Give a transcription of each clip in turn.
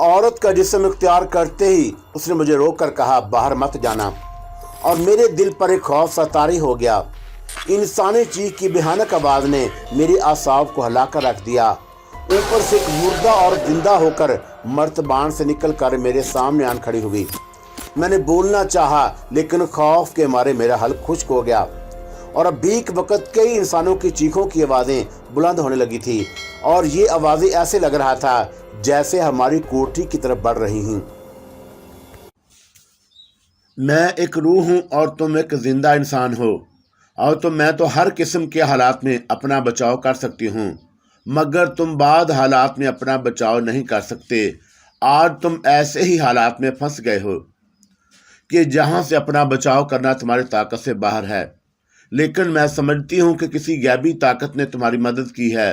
औरत का जिस्म इख्तियार करते ही उसने मुझे रोक कर कहा, बाहर मत जाना। और मेरे दिल पर एक खौफ सा तारी हो गया। इंसानी चीख की भयानक आवाज ने मेरी आसाब को हिलाकर रख दिया। ऊपर से एक मुर्दा और जिंदा होकर मर्तबान से निकल कर मेरे सामने आन खड़ी हुई। मैंने बोलना चाहा, लेकिन खौफ के मारे मेरा हल्क खुश्क हो गया और अब भीख वक्त कई इंसानों की चीखों की आवाज़ें बुलंद होने लगी थी और ये आवाज़ें ऐसे लग रहा था जैसे हमारी कोठी की तरफ बढ़ रही हैं। मैं एक रूह हूँ और तुम एक जिंदा इंसान हो, और मैं तो हर किस्म के हालात में अपना बचाव कर सकती हूँ, मगर तुम बाद हालात में अपना बचाव नहीं कर सकते। आज तुम ऐसे ही हालात में फंस गए हो कि जहाँ से अपना बचाव करना तुम्हारी ताकत से बाहर है, लेकिन मैं समझती हूँ कि किसी गैबी ताकत ने तुम्हारी मदद की है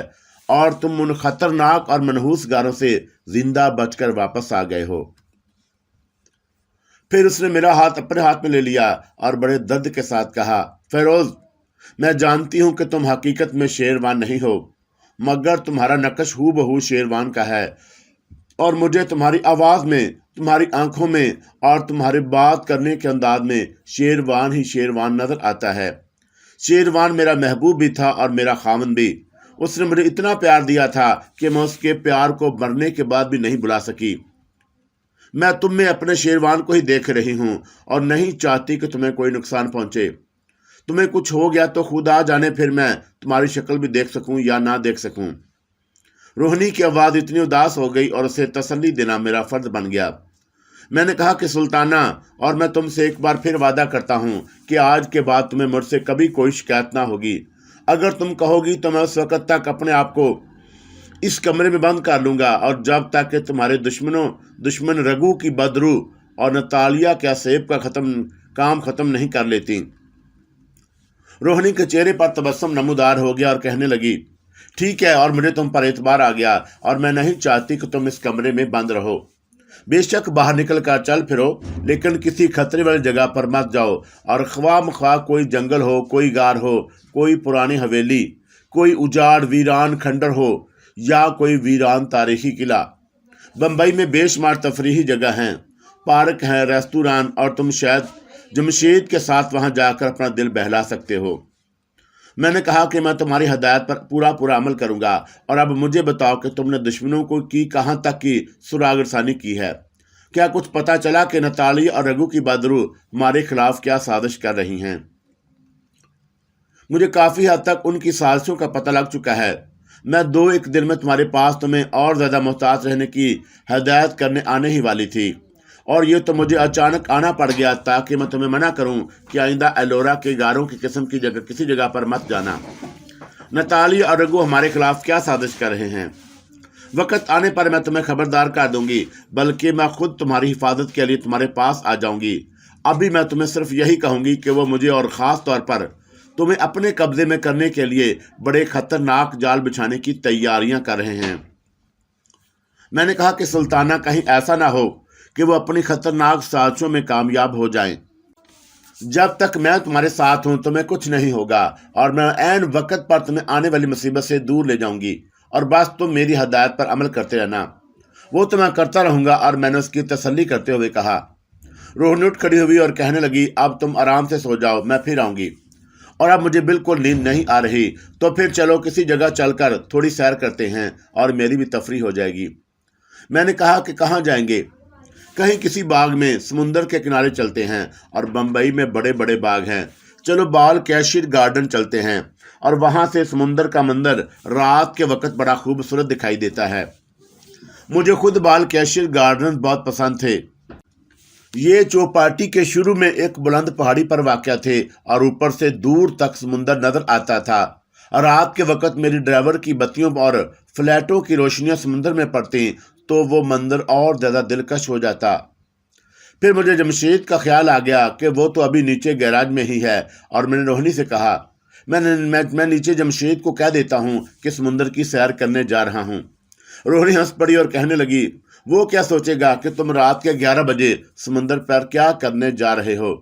और तुम उन खतरनाक और मनहूस गारों से जिंदा बचकर वापस आ गए हो। फिर उसने मेरा हाथ अपने हाथ में ले लिया और बड़े दर्द के साथ कहा, फेरोज, मैं जानती हूं कि तुम हकीकत में शेरवान नहीं हो, मगर तुम्हारा नक्श हूबहू शेरवान का है और मुझे तुम्हारी आवाज में, तुम्हारी आंखों में और तुम्हारे बात करने के अंदाज में शेरवान ही शेरवान नजर आता है। शेरवान मेरा महबूब भी था और मेरा खामन भी। उसने मुझे इतना प्यार दिया था कि मैं उसके प्यार को मरने के बाद भी नहीं भुला सकी। मैं तुम में अपने शेरवान को ही देख रही हूं और नहीं चाहती कि तुम्हें कोई नुकसान पहुंचे। तुम्हें कुछ हो गया तो खुदा जाने फिर मैं तुम्हारी शक्ल भी देख सकूं या ना देख सकूं। रोहनी की आवाज इतनी उदास हो गई और उसे तसल्ली देना मेरा फर्ज बन गया। मैंने कहा कि सुल्ताना, और मैं तुमसे एक बार फिर वादा करता हूं कि आज के बाद तुम्हें मुझसे कभी कोई शिकायत ना होगी। अगर तुम कहोगी तो मैं उस वक्त तक अपने आप को इस कमरे में बंद कर लूंगा और जब तक कि तुम्हारे दुश्मन रघु की बदरू और नतालिया के सेब का काम खत्म नहीं कर लेती। रोहिणी के चेहरे पर तबस्सुम नमूदार हो गया और कहने लगी, ठीक है, और मुझे तुम पर एतबार आ गया और मैं नहीं चाहती कि तुम इस कमरे में बंद रहो। बेशक बाहर निकल कर चल फिरो, लेकिन किसी खतरे वाली जगह पर मत जाओ, और ख्वाह मख्वाह कोई जंगल हो, कोई गार हो, कोई पुरानी हवेली, कोई उजाड़ वीरान खंडर हो या कोई वीरान तारीखी किला। बम्बई में बेशुमार तफरीही जगह हैं, पार्क हैं, रेस्तोरां, और तुम शायद जमशेद के साथ वहां जाकर अपना दिल बहला सकते हो। मैंने कहा कि मैं तुम्हारी हदायत पर पूरा अमल करूंगा, और अब मुझे बताओ कि तुमने दुश्मनों को कहाँ तक की सुरागरसानी की है। क्या कुछ पता चला कि नताली और रघु की बदरू हमारे खिलाफ क्या साजिश कर रही हैं? मुझे काफी हद तक उनकी साजिशों का पता लग चुका है। मैं 2-1 दिन में तुम्हारे पास तुम्हें और ज्यादा मोहताज रहने की हदायत करने आने ही वाली थी, और ये तो मुझे अचानक आना पड़ गया ताकि मैं तुम्हें मना करूं कि आइंदा एलोरा के गारों की किस्म की जगह किसी जगह पर मत जाना। नताली और रघु हमारे खिलाफ क्या साजिश कर रहे हैं? वक्त आने पर मैं तुम्हें खबरदार कर दूंगी, बल्कि मैं खुद तुम्हारी हिफाजत के लिए तुम्हारे पास आ जाऊंगी। अभी मैं तुम्हें सिर्फ यही कहूंगी कि वो मुझे और ख़ास तौर पर तुम्हें अपने कब्जे में करने के लिए बड़े खतरनाक जाल बिछाने की तैयारियां कर रहे हैं। मैंने कहा कि सुल्ताना, कहीं ऐसा ना हो कि वो अपनी खतरनाक साजिशों में कामयाब हो जाएं। जब तक मैं तुम्हारे साथ हूं तुम्हें कुछ नहीं होगा, और मैं ऐन वक्त पर तुम्हें आने वाली मुसीबत से दूर ले जाऊंगी, और बस तुम मेरी हदायत पर अमल करते रहना। वो तो मैं करता रहूंगा। और मैंने उसकी तसल्ली करते हुए कहा। रोहिणी उठ खड़ी हुई और कहने लगी, अब तुम आराम से सो जाओ, मैं फिर आऊंगी, और अब मुझे बिल्कुल नींद नहीं आ रही, तो फिर चलो किसी जगह चलकर थोड़ी सैर करते हैं और मेरी भी तफरीह हो जाएगी। मैंने कहा कि कहाँ जाएंगे? कहीं किसी बाग में, समुंदर के किनारे चलते हैं, और बम्बई में बड़े बड़े बाग हैं। चलो बाल कैशियर गार्डन चलते हैं, और वहां से समुंदर का मंजर रात के वक्त बड़ा खूबसूरत दिखाई देता है। मुझे खुद बाल कैशियर गार्डन बहुत पसंद थे। ये चौपाटी के शुरू में एक बुलंद पहाड़ी पर वाक़या थे और ऊपर से दूर तक समुंदर नजर आता था। रात के वक्त मेरी ड्राइवर की बत्तियों और फ्लैटों की रोशनियां समुंदर में पड़ती तो वो मंजर और ज़्यादा दिलकश हो जाता। फिर मुझे जमशेद का ख्याल आ गया कि वो तो अभी नीचे गैराज में ही है, और मैंने रोहिणी से कहा, मैं नीचे जमशेद को कह देता हूँ कि समुंदर की सैर करने जा रहा हूँ। रोहिणी हंस पड़ी और कहने लगी, वो क्या सोचेगा कि तुम रात के 11 बजे समुंदर पर क्या करने जा रहे हो,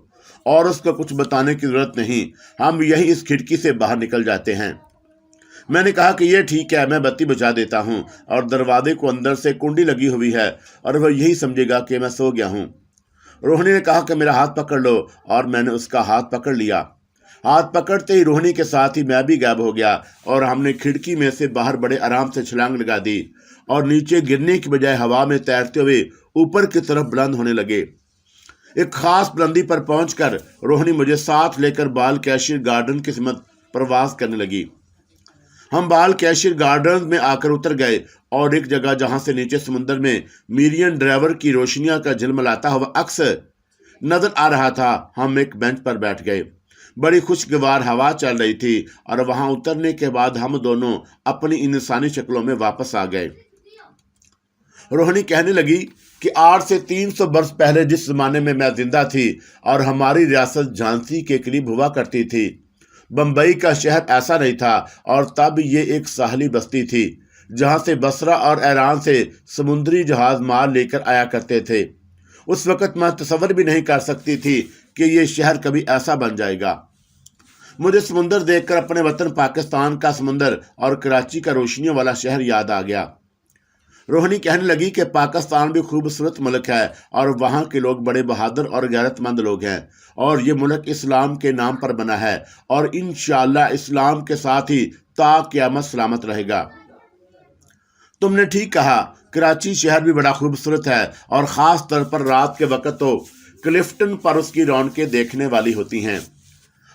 और उसको कुछ बताने की जरूरत नहीं, हम यही इस खिड़की से बाहर निकल जाते हैं। میں نے کہا کہ یہ ٹھیک ہے، میں بتی بجھا دیتا ہوں اور دروازے کو اندر سے کنڈی لگی ہوئی ہے اور وہ یہی سمجھے گا کہ میں سو گیا ہوں۔ روہنی نے کہا کہ میرا ہاتھ پکڑ لو، اور میں نے اس کا ہاتھ پکڑ لیا۔ ہاتھ پکڑتے ہی روہنی کے ساتھ ہی میں بھی غائب ہو گیا، اور ہم نے کھڑکی میں سے باہر بڑے آرام سے چھلانگ لگا دی اور نیچے گرنے کی بجائے ہوا میں تیرتے ہوئے اوپر کی طرف بلند ہونے لگے۔ ایک خاص بلندی پر پہنچ کر روہنی مجھے ساتھ لے کر بال کیشیر گارڈن کی سمت پرواز کرنے لگی۔ ہم بال کیشیر گارڈن میں آ کر اتر گئے، اور ایک جگہ جہاں سے نیچے سمندر میں میرین ڈرائیور کی روشنیاں کا جھلملاتا ہوا عکس نظر آ رہا تھا، ہم ایک بینچ پر بیٹھ گئے۔ بڑی خوشگوار ہوا چل رہی تھی، اور وہاں اترنے کے بعد ہم دونوں اپنی انسانی شکلوں میں واپس آ گئے۔ روہنی کہنے لگی کہ 8 سے 300 برس پہلے جس زمانے میں زندہ تھی اور ہماری ریاست جھانسی کے قریب ہوا کرتی تھی، بمبئی کا شہر ایسا نہیں تھا، اور تب یہ ایک ساحلی بستی تھی جہاں سے بصرہ اور ایران سے سمندری جہاز مال لے کر آیا کرتے تھے۔ اس وقت میں تصور بھی نہیں کر سکتی تھی کہ یہ شہر کبھی ایسا بن جائے گا۔ مجھے سمندر دیکھ کر اپنے وطن پاکستان کا سمندر اور کراچی کا روشنیوں والا شہر یاد آ گیا۔ روہنی کہنے لگی کہ پاکستان بھی خوبصورت ملک ہے، اور وہاں کے لوگ بڑے بہادر اور غیرت مند لوگ ہیں، اور یہ ملک اسلام کے نام پر بنا ہے، اور انشاءاللہ اسلام کے ساتھ ہی تا قیامت سلامت رہے گا۔ تم نے ٹھیک کہا، کراچی شہر بھی بڑا خوبصورت ہے، اور خاص طور پر رات کے وقت تو کلفٹن پر اس کی رونقیں دیکھنے والی ہوتی ہیں۔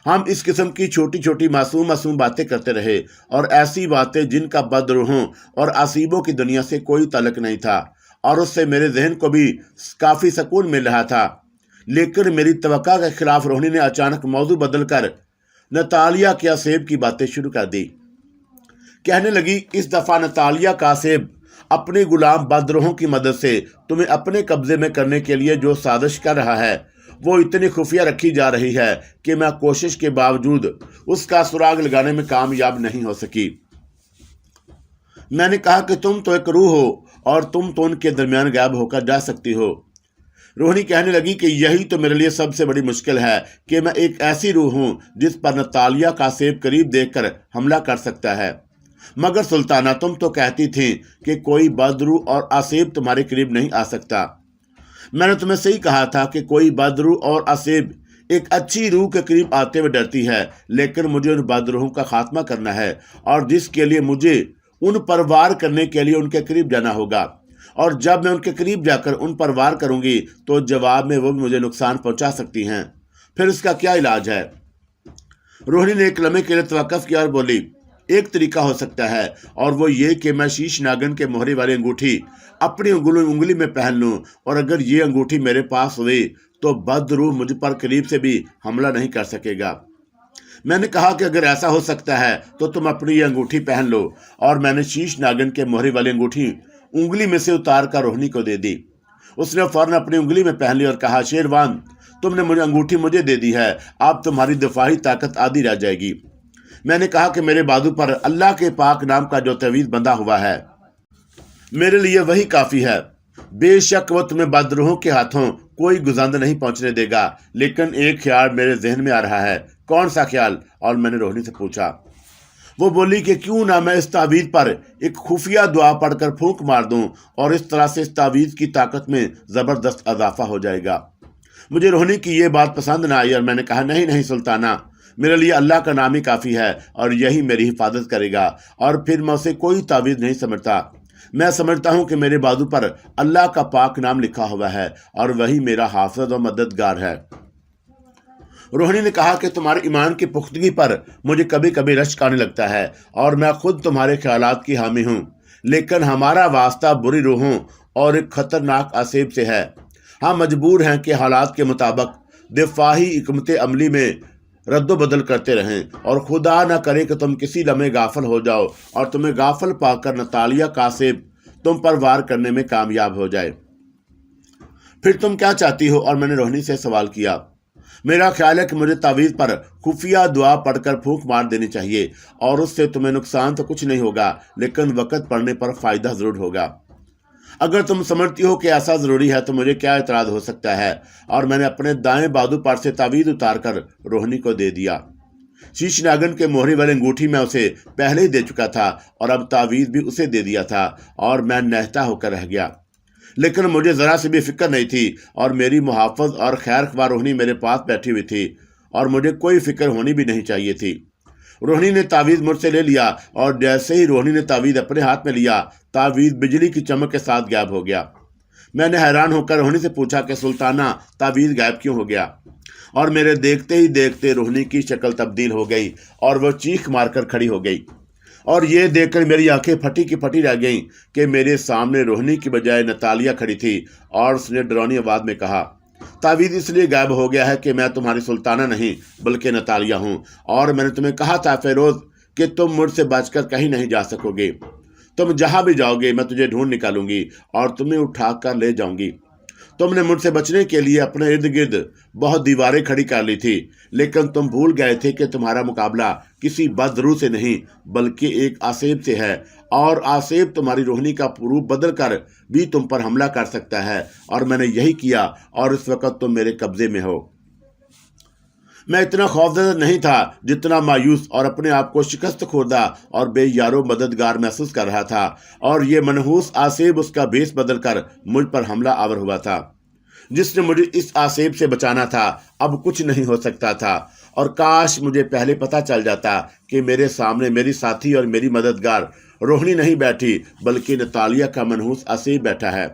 ہم اس قسم کی چھوٹی چھوٹی معصوم باتیں کرتے رہے، اور ایسی باتیں جن کا بدروحوں اور عصیبوں کی دنیا سے کوئی تعلق نہیں تھا، اور اس سے میرے ذہن کو بھی کافی سکون مل رہا تھا۔ لیکن میری توقع کے خلاف روہنی نے اچانک موضوع بدل کر نتالیہ کاسیب کی باتیں شروع کر دی۔ کہنے لگی، اس دفعہ نتالیہ کاسیب اپنی غلام بدروحوں کی مدد سے تمہیں اپنے قبضے میں کرنے کے لیے جو سازش کر رہا ہے وہ اتنی خفیہ رکھی جا رہی ہے کہ میں کوشش کے باوجود اس کا سراغ لگانے میں کامیاب نہیں ہو سکی۔ میں نے کہا کہ تم تو ایک روح ہو، اور تم تو ان کے درمیان غائب ہو کر جا سکتی ہو۔ روہنی کہنے لگی کہ یہی تو میرے لیے سب سے بڑی مشکل ہے کہ میں ایک ایسی روح ہوں جس پر نتالیہ کاسیب قریب دیکھ کر حملہ کر سکتا ہے۔ مگر سلطانہ، تم تو کہتی تھی کہ کوئی بدروح اور آسیب تمہارے قریب نہیں آ سکتا۔ میں نے تمہیں صحیح کہا تھا کہ کوئی بدروح اور آسیب ایک اچھی روح کے قریب آتے ہوئے ڈرتی ہے، لیکن مجھے ان بدروحوں کا خاتمہ کرنا ہے، اور جس کے لیے مجھے ان پر وار کرنے کے لیے ان کے قریب جانا ہوگا، اور جب میں ان کے قریب جا کر ان پر وار کروں گی تو جواب میں وہ مجھے نقصان پہنچا سکتی ہیں۔ پھر اس کا کیا علاج ہے؟ روہنی نے ایک لمحے کے لیے توقف کیا اور بولی، ایک طریقہ ہو سکتا ہے، اور وہ یہ کہ میں شیش ناگن کے مہرے والی انگوٹھی اپنی انگلی میں پہن لوں، اور اگر یہ انگوٹھی میرے پاس ہوئی تو بدروح مجھ پر قریب سے بھی حملہ نہیں کر سکے گا۔ میں نے کہا کہ اگر ایسا ہو سکتا ہے تو تم اپنی یہ انگوٹھی پہن لو، اور میں نے شیش ناگن کے مہرے والی انگوٹھی انگلی میں سے اتار کر روہنی کو دے دی۔ اس نے فوراً اپنی انگلی میں پہن لی اور کہا، شیروان، تم نے مجھے انگوٹھی مجھے دے دی ہے، اب تمہاری دفاعی طاقت آدھی رہ جائے گی۔ میں نے کہا کہ میرے بازو پر اللہ کے پاک نام کا جو تعویذ بندھا ہوا ہے میرے لیے وہی کافی ہے۔ بے شک وہ تمہیں بدروحوں کے ہاتھوں کوئی گزند نہیں پہنچنے دے گا، لیکن ایک خیال میرے ذہن میں آ رہا ہے۔ کون سا خیال؟ اور میں نے روہنی سے پوچھا۔ وہ بولی کہ کیوں نہ میں اس تعویذ پر ایک خفیہ دعا پڑھ کر پھونک مار دوں، اور اس طرح سے اس تعویذ کی طاقت میں زبردست اضافہ ہو جائے گا۔ مجھے روہنی کی یہ بات پسند نہ آئی، اور میں نے کہا، نہیں سلطانہ، میرے لیے اللہ کا نام ہی کافی ہے، اور یہی میری حفاظت کرے گا، اور پھر میں اسے کوئی تعویذ نہیں سمجھتا۔ میں سمجھتا ہوں کہ میرے بازو پر اللہ کا پاک نام لکھا ہوا ہے، اور وہی میرا حافظ و مددگار ہے۔ روہنی نے کہا کہ تمہارے ایمان کی پختگی پر مجھے کبھی کبھی رشک آنے لگتا ہے، اور میں خود تمہارے خیالات کی حامی ہوں، لیکن ہمارا واسطہ بری روحوں اور ایک خطرناک آسیب سے ہے۔ ہم مجبور ہیں کہ حالات کے مطابق دفاعی حکمت عملی میں رد و بدل کرتے رہیں، اور خدا نہ کرے کہ تم کسی لمحے غافل ہو جاؤ اور تمہیں غافل پا کر نتالیہ کاسیب تم پر وار کرنے میں کامیاب ہو جائے۔ پھر تم کیا چاہتی ہو؟ اور میں نے روہنی سے سوال کیا۔ میرا خیال ہے کہ مجھے تعویذ پر خفیہ دعا پڑھ کر پھونک مار دینی چاہیے، اور اس سے تمہیں نقصان تو کچھ نہیں ہوگا، لیکن وقت پڑنے پر فائدہ ضرور ہوگا۔ اگر تم سمجھتی ہو کہ ایسا ضروری ہے تو مجھے کیا اعتراض ہو سکتا ہے؟ اور میں نے اپنے دائیں بازو پر سے تعویذ اتار کر روہنی کو دے دیا۔ शीश नागन के मोहरे वाली अंगूठी मैं उसे पहले ही दे चुका था और अब तावीज़ भी उसे दे दिया था और मैं नहता होकर रह गया। लेकिन मुझे ज़रा से भी फिक्र नहीं थी और मेरी मुहाफ़िज़ और खैर ख्वाह रोहिणी मेरे पास बैठी हुई थी और मुझे कोई फिक्र होनी भी नहीं चाहिए थी। रोहिणी ने तावीज़ मुझसे ले लिया और जैसे ही रोहिणी ने तावीज़ अपने हाथ में लिया, तावीज़ बिजली की चमक के साथ गायब हो गया। मैंने हैरान होकर रोहिणी से पूछा कि सुल्ताना, तावीज़ गायब क्यों हो गया? और मेरे देखते ही देखते रोहिणी की शक्ल तब्दील हो गई और वह चीख मारकर खड़ी हो गई और ये देखकर मेरी आंखें फटी की फटी रह गईं कि मेरे सामने रोहिणी की बजाय नतालिया खड़ी थी और उसने डरावनी आवाज़ में कहा, तावीज़ इसलिए गायब हो गया है कि मैं तुम्हारी सुल्ताना नहीं बल्कि नतालिया हूँ और मैंने तुम्हें कहा था फेरोज कि तुम मुझसे बचकर कहीं नहीं जा सकोगे। तुम जहाँ भी जाओगे मैं तुझे ढूंढ निकालूंगी और तुम्हें उठा कर ले जाऊंगी। तुमने मुझसे बचने के लिए अपने इर्द गिर्द बहुत दीवारें खड़ी कर ली थी, लेकिन तुम भूल गए थे कि तुम्हारा मुकाबला किसी बदरू से नहीं बल्कि एक आसेब से है और आसेब तुम्हारी रोहिणी का रूप बदल कर भी तुम पर हमला कर सकता है और मैंने यही किया और इस वक्त तुम मेरे कब्जे में हो। मैं इतना खौफजदा नहीं था जितना मायूस और अपने आप को शिकस्त खुर्दा और बेयारो मददगार महसूस कर रहा था और ये मनहूस आसेब उसका भेस बदल कर मुझ पर हमला आवर हुआ था। जिसने मुझे इस आसेब से बचाना था अब कुछ नहीं हो सकता था और काश मुझे पहले पता चल जाता कि मेरे सामने मेरी साथी और मेरी मददगार रोहिणी नहीं बैठी बल्कि नतालिया का मनहूस आसेब बैठा है।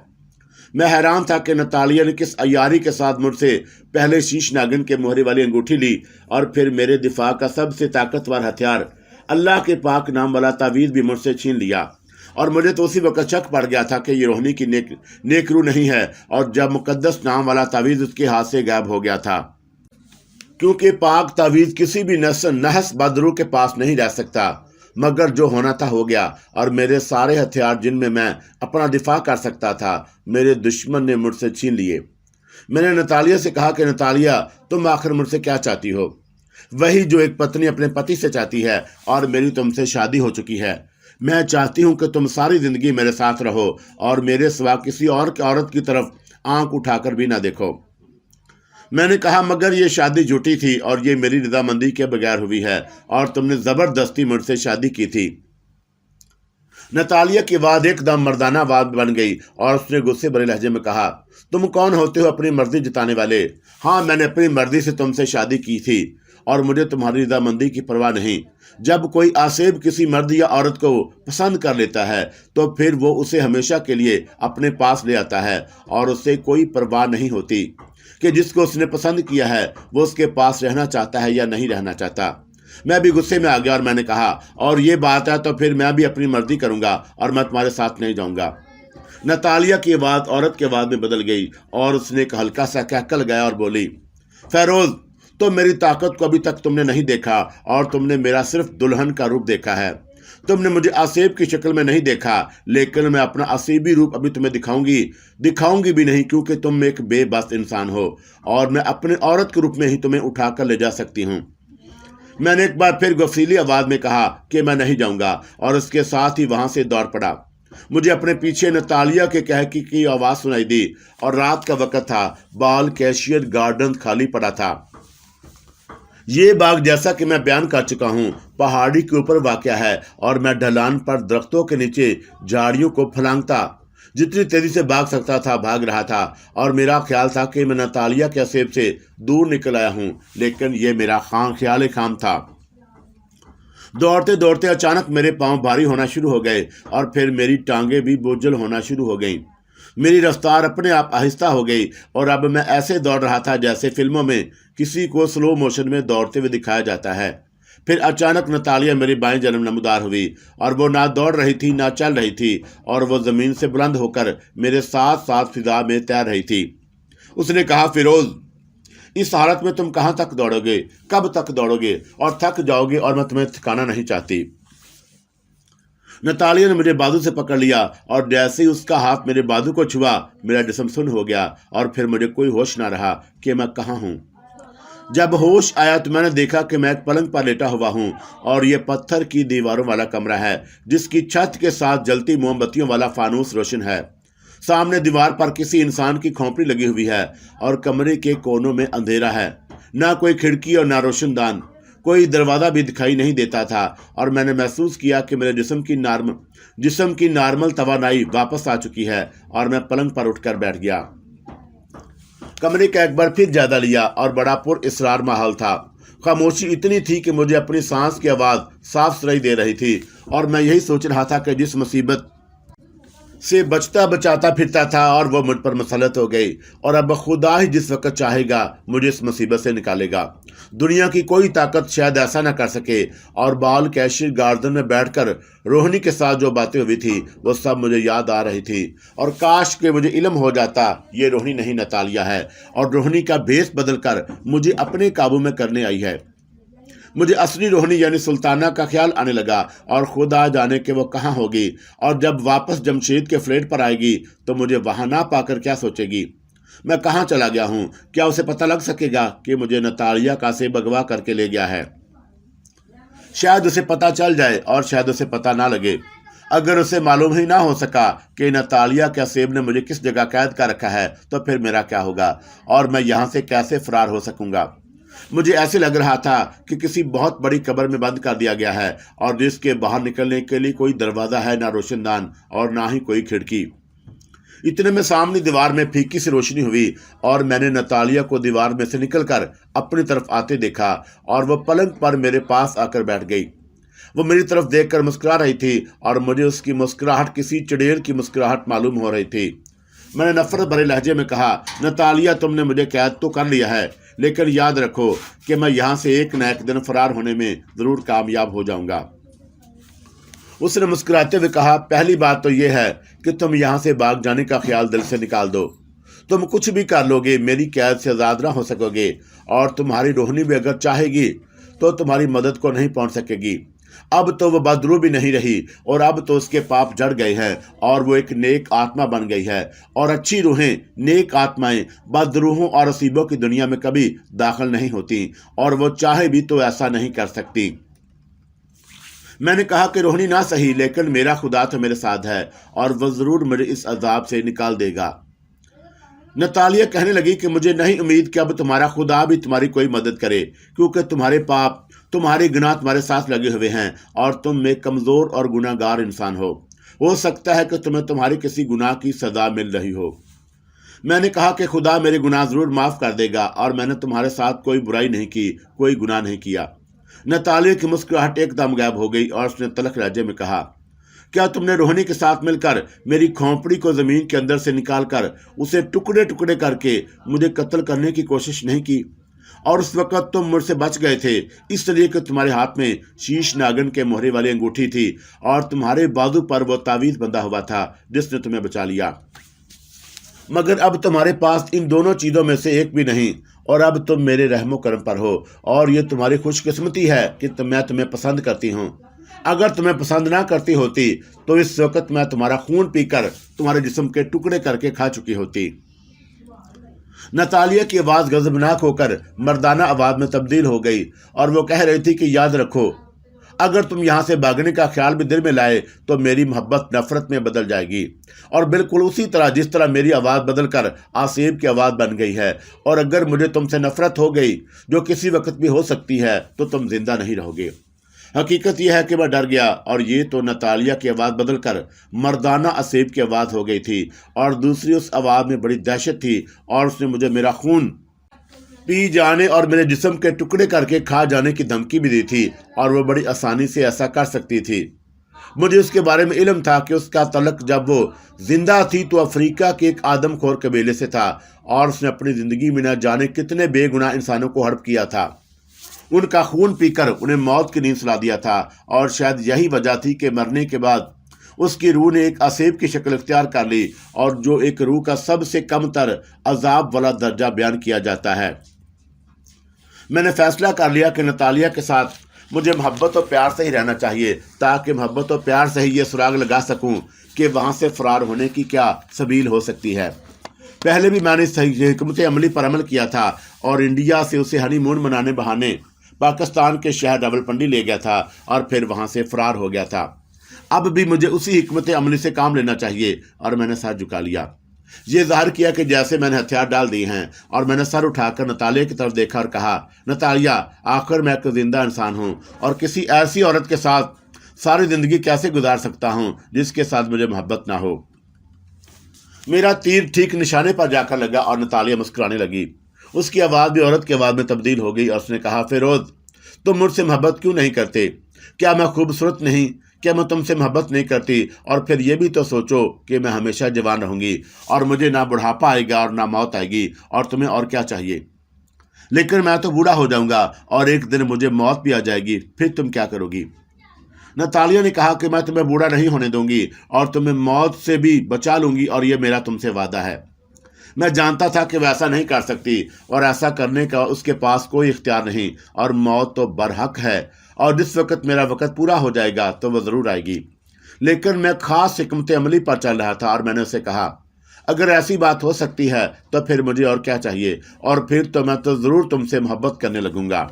मैं हैरान था कि नतालिया ने किस अयारी के साथ मुझसे पहले शीश नागिन के मोहरे वाली अंगूठी ली और फिर मेरे दिफा का सबसे ताकतवर हथियार अल्लाह के पाक नाम वाला तावीज़ भी मुझसे छीन लिया। और मुझे तो उसी वक्त शक पड़ गया था कि ये रोहिणी की नेकरू नहीं है और जब मुकद्दस नाम वाला तावीज़ उसके हाथ से गायब हो गया था, क्योंकि पाक तावीज़ किसी भी नहस बदरू के पास नहीं रह सकता। मगर जो होना था हो गया और मेरे सारे हथियार जिनमें मैं अपना दिफा कर सकता था मेरे दुश्मन ने मुझसे छीन लिए। मैंने नतालिया से कहा कि नतालिया, तुम आखिर मुझसे क्या चाहती हो? वही जो एक पत्नी अपने पति से चाहती है और मेरी तुमसे शादी हो चुकी है। मैं चाहती हूँ कि तुम सारी जिंदगी मेरे साथ रहो और मेरे सिवा किसी और की औरत की तरफ आंख उठाकर भी ना देखो। मैंने कहा, मगर ये शादी झूठी थी और ये मेरी रजामंदी के बगैर हुई है और तुमने जबरदस्ती मुझसे शादी की थी। नतालिया की आवाज़ एकदम मर्दाना आवाज़ बन गई और उसने गुस्से भरे लहजे में कहा, तुम कौन होते हो अपनी मर्जी जताने वाले? हाँ, मैंने अपनी मर्जी से तुमसे शादी की थी और मुझे तुम्हारी रजामंदी की परवाह नहीं। जब कोई आसेब किसी मर्द या औरत को पसंद कर लेता है तो फिर वो उसे हमेशा के लिए अपने पास ले आता है और उससे कोई परवाह नहीं होती कि जिसको उसने पसंद किया है वो उसके पास रहना चाहता है या नहीं रहना चाहता। मैं भी गुस्से में आ गया और मैंने कहा, और ये बात है तो फिर मैं भी अपनी मर्जी करूंगा और मैं तुम्हारे साथ नहीं जाऊंगा। नतालिया की आवाज़ औरत की आवाज़ में बदल गई और उसने एक हल्का सा कहकर लगाया और बोली, फेरोज, तो मेरी ताकत को अभी तक तुमने नहीं देखा और तुमने मेरा सिर्फ दुल्हन का रूप देखा है। तुमने मुझे आसेब की शक्ल में नहीं देखा, लेकिन मैं अपना आसेबी रूप अभी तुम्हें दिखाऊंगी भी नहीं, क्योंकि तुम एक बेबस इंसान हो और मैं अपने औरत के रूप में ही तुम्हें उठाकर ले जा सकती हूँ। मैंने एक बार फिर गफीली आवाज़ में कहा कि मैं नहीं जाऊंगा और उसके साथ ही वहां से दौड़ पड़ा। मुझे अपने पीछे नतालिया के कहकी की आवाज़ सुनाई दी और रात का वक्त था। बाल कैशियर गार्डन खाली पड़ा था। ये बाग, जैसा कि मैं बयान कर चुका हूँ, पहाड़ी के ऊपर वाक़या है और मैं ढलान पर दरख्तों के नीचे झाड़ियों को फलांगता जितनी तेजी से भाग सकता था भाग रहा था और मेरा ख्याल था कि मैं नतालिया के आसेब से दूर निकल आया हूँ, लेकिन यह मेरा ख्याल खाम था। दौड़ते दौड़ते अचानक मेरे पांव भारी होना शुरू हो गए और फिर मेरी टांगें भी बोझल होना शुरू हो गईं। मेरी रफ्तार अपने आप आहिस्ता हो गई और अब मैं ऐसे दौड़ रहा था जैसे फिल्मों में किसी को स्लो मोशन में दौड़ते हुए दिखाया जाता है। फिर अचानक नतालिया मेरी बाएं जन्म नमदार हुई और वो ना दौड़ रही थी ना चल रही थी और वो ज़मीन से बुलंद होकर मेरे साथ साथ फिजा में तैर रही थी। उसने कहा, फिरोज, इस हालत में तुम कहाँ तक दौड़ोगे? कब तक दौड़ोगे? और थक जाओगे और मैं तुम्हें थकाना नहीं चाहती। नतालिया ने मुझे बाजू से पकड़ लिया और जैसे ही उसका हाथ मेरे बाजू को छुआ मेरा जिस्म सुन्न हो गया और फिर मुझे कोई होश ना रहा कि मैं कहाँ हूँ। जब होश आया तो मैंने देखा कि मैं एक पलंग पर लेटा हुआ हूँ और ये पत्थर की दीवारों वाला कमरा है जिसकी छत के साथ जलती मोमबत्तियों वाला फानूस रोशन है। सामने दीवार पर किसी इंसान की खोपड़ी लगी हुई है और कमरे के कोनों में अंधेरा है। ना कोई खिड़की और ना रोशनदान। کوئی دروازہ بھی دکھائی نہیں دیتا تھا اور میں نے محسوس کیا کہ میرے جسم کی نارمل توانائی واپس آ چکی ہے اور میں پلنگ پر اٹھ کر بیٹھ گیا۔ کمرے کا ایک بار پھر جائزہ لیا اور بڑا پر اسرار ماحول تھا۔ خاموشی اتنی تھی کہ مجھے اپنی سانس کی آواز صاف سنائی دے رہی تھی اور میں یہی سوچ رہا تھا کہ جس مصیبت سے بچاتا پھرتا تھا اور وہ مجھ پر مسلط ہو گئی، اور اب خدا ہی جس وقت چاہے گا مجھے اس مصیبت سے نکالے گا۔ دنیا کی کوئی طاقت شاید ایسا نہ کر سکے۔ اور بال کیشیر گارڈن میں بیٹھ کر روہنی کے ساتھ جو باتیں ہوئی تھی وہ سب مجھے یاد آ رہی تھی، اور کاش کہ مجھے علم ہو جاتا یہ روہنی نہیں نتالیہ ہے، اور روہنی کا بھیس بدل کر مجھے اپنے قابو میں کرنے آئی ہے۔ مجھے اصلی روہنی یعنی سلطانہ کا خیال آنے لگا، اور خدا جانے کہ وہ کہاں ہوگی، اور جب واپس جمشید کے فلیٹ پر آئے گی تو مجھے وہاں نہ پا کر کیا سوچے گی؟ میں کہاں چلا گیا ہوں؟ کیا اسے پتہ لگ سکے گا کہ مجھے نتالیہ کا سیب اغوا کر کے لے گیا ہے؟ شاید اسے پتہ چل جائے اور شاید اسے پتہ نہ لگے۔ اگر اسے معلوم ہی نہ ہو سکا کہ نتالیہ کے سیب نے مجھے کس جگہ قید کر رکھا ہے تو پھر میرا کیا ہوگا، اور میں یہاں سے کیسے فرار ہو سکوں گا؟ مجھے ایسے لگ رہا تھا کہ کسی بہت بڑی قبر میں بند کر دیا گیا ہے، اور جس کے باہر نکلنے کے لیے کوئی دروازہ ہے، نہ روشن دان اور نہ ہی کوئی کھڑکی۔ اتنے میں سامنے دیوار میں پھیکی سی روشنی ہوئی، اور میں نے نتالیہ کو دیوار میں سے نکل کر اپنی طرف آتے دیکھا، اور وہ پلنگ پر میرے پاس آ کر بیٹھ گئی۔ وہ میری طرف دیکھ کر مسکرا رہی تھی، اور مجھے اس کی مسکراہٹ کسی چڑیل کی مسکراہٹ معلوم ہو رہی تھی۔ میں نے نفرت بھرے لہجے میں کہا، نتالیہ تم نے مجھے قید تو کر لیا ہے، لیکن یاد رکھو کہ میں یہاں سے ایک نہ ایک دن فرار ہونے میں ضرور کامیاب ہو جاؤں گا۔ اس نے مسکراتے ہوئے کہا، پہلی بات تو یہ ہے کہ تم یہاں سے بھاگ جانے کا خیال دل سے نکال دو۔ تم کچھ بھی کر لو گے، میری قید سے آزاد نہ ہو سکو گے، اور تمہاری روہنی بھی اگر چاہے گی تو تمہاری مدد کو نہیں پہنچ سکے گی۔ اب تو وہ بدروح بھی نہیں رہی، اور اب تو اس کے پاپ جڑ گئے ہیں اور وہ ایک نیک آتما بن گئی ہے، اور اچھی روحیں، نیک آتمائیں بدروحوں اور اسیبوں کی دنیا میں کبھی داخل نہیں ہوتی، اور وہ چاہے بھی تو ایسا نہیں کر سکتی۔ میں نے کہا کہ روہنی نہ صحیح، لیکن میرا خدا تو میرے ساتھ ہے، اور وہ ضرور مجھے اس عذاب سے نکال دے گا۔ نتالیہ کہنے لگی کہ مجھے نہیں امید کہ اب تمہارا خدا بھی تمہاری کوئی مدد کرے، کیونکہ تمہارے پاپ، تمہارے گناہ تمہارے ساتھ لگے ہوئے ہیں، اور تم ایک کمزور اور گناہ گار انسان ہو سکتا ہے کہ تمہیں تمہاری کسی گناہ کی سزا مل رہی ہو۔ میں نے کہا کہ خدا میرے گناہ ضرور معاف کر دے گا، اور میں نے تمہارے ساتھ کوئی برائی نہیں کی، کوئی گناہ نہیں کیا۔ نتالیہ کی مسکراہٹ ایک دم غائب ہو گئی، اور اس نے تلخ لہجے میں کہا، کیا تم نے روہنی کے ساتھ مل کر میری کھوپڑی کو زمین کے اندر سے نکال کر اسے ٹکڑے ٹکڑے کر کے مجھے قتل کرنے کی کوشش نہیں کی؟ اور اس وقت تم مجھ سے بچ گئے تھے اس لیے کہ تمہارے ہاتھ میں شیش ناگن کے مہرے والی انگوٹھی تھی، اور تمہارے بازو پر وہ تعویذ بندھا ہوا تھا جس نے تمہیں بچا لیا۔ مگر اب تمہارے پاس ان دونوں چیزوں میں سے ایک بھی نہیں، اور اب تم میرے رحم و کرم پر ہو، اور یہ تمہاری خوش قسمتی ہے کہ میں تمہیں پسند کرتی ہوں۔ اگر تمہیں پسند نہ کرتی ہوتی تو اس وقت میں تمہارا خون پی کر تمہارے جسم کے ٹکڑے کر کے کھا چکی ہوتی۔ نتالیہ کی آواز غضبناک ہو کر مردانہ آواز میں تبدیل ہو گئی، اور وہ کہہ رہی تھی کہ یاد رکھو، اگر تم یہاں سے بھاگنے کا خیال بھی دل میں لائے تو میری محبت نفرت میں بدل جائے گی، اور بالکل اسی طرح جس طرح میری آواز بدل کر آصیب کی آواز بن گئی ہے۔ اور اگر مجھے تم سے نفرت ہو گئی، جو کسی وقت بھی ہو سکتی ہے، تو تم زندہ نہیں رہو گے۔ حقیقت یہ ہے کہ میں ڈر گیا، اور یہ تو نتالیہ کی آواز بدل کر مردانہ آصیب کی آواز ہو گئی تھی، اور دوسری اس آواز میں بڑی دہشت تھی، اور اس نے مجھے میرا خون پی جانے اور میرے جسم کے ٹکڑے کر کے کھا جانے کی دھمکی بھی دی تھی، اور وہ بڑی آسانی سے ایسا کر سکتی تھی۔ مجھے اس کے بارے میں علم تھا کہ اس کا تعلق جب وہ زندہ تھی تو افریقہ کے ایک آدم خور قبیلے سے تھا، اور اس نے اپنی زندگی میں نہ جانے کتنے بے گناہ انسانوں کو ہڑپ کیا تھا، ان کا خون پی کر انہیں موت کی نیند سلا دیا تھا، اور شاید یہی وجہ تھی کہ مرنے کے بعد اس کی روح نے ایک آصیب کی شکل اختیار کر لی، اور جو ایک روح کا سب سے کم تر عذاب والا درجہ بیان کیا جاتا ہے۔ میں نے فیصلہ کر لیا کہ نتالیہ کے ساتھ مجھے محبت و پیار سے ہی رہنا چاہیے، تاکہ محبت و پیار سے ہی یہ سراغ لگا سکوں کہ وہاں سے فرار ہونے کی کیا سبیل ہو سکتی ہے۔ پہلے بھی میں نے اس حکمت عملی پر عمل کیا تھا، اور انڈیا سے اسے ہنی مون منانے بہانے پاکستان کے شہر راولپنڈی لے گیا تھا، اور پھر وہاں سے فرار ہو گیا تھا۔ اب بھی مجھے اسی حکمت عملی سے کام لینا چاہیے، اور میں نے سر جھکا لیا۔ یہ ظاہر کیا کہ جیسے میں نے ہتھیار ڈال دیے ہیں، اور میں نے سر اٹھا کر نتالیہ کی طرف دیکھا اور کہا، نتالیہ، آخر میں ایک زندہ انسان ہوں، اور کسی ایسی عورت کے ساتھ ساری زندگی کیسے گزار سکتا ہوں جس کے ساتھ مجھے محبت نہ ہو؟ میرا تیر ٹھیک نشانے پر جا کر لگا اور نتالیہ مسکرانے لگی۔ اس کی آواز بھی عورت کی آواز میں تبدیل ہو گئی اور اس نے کہا، فیروز، تم مجھ سے محبت کیوں نہیں کرتے؟ کیا میں خوبصورت نہیں؟ کیا میں تم سے محبت نہیں کرتی؟ اور پھر یہ بھی تو سوچو کہ میں ہمیشہ جوان رہوں گی، اور مجھے نہ بڑھاپا آئے گا اور نہ موت آئے گی، اور تمہیں اور کیا چاہیے؟ لیکن میں تو بوڑھا ہو جاؤں گا اور ایک دن مجھے موت بھی آ جائے گی، پھر تم کیا کرو گی؟ نتالیہ نے کہا کہ میں تمہیں بوڑھا نہیں ہونے دوں گی اور تمہیں موت سے بھی بچا لوں گی، اور یہ میرا تم سے وعدہ ہے۔ میں جانتا تھا کہ وہ ایسا نہیں کر سکتی، اور ایسا کرنے کا اس کے پاس کوئی اختیار نہیں، اور موت تو برحق ہے، اور جس وقت میرا وقت پورا ہو جائے گا تو وہ ضرور آئے گی۔ لیکن میں خاص حکمت عملی پر چل رہا تھا، اور میں نے اسے کہا، اگر ایسی بات ہو سکتی ہے تو پھر مجھے اور کیا چاہیے، اور پھر تو میں تو ضرور تم سے محبت کرنے لگوں گا۔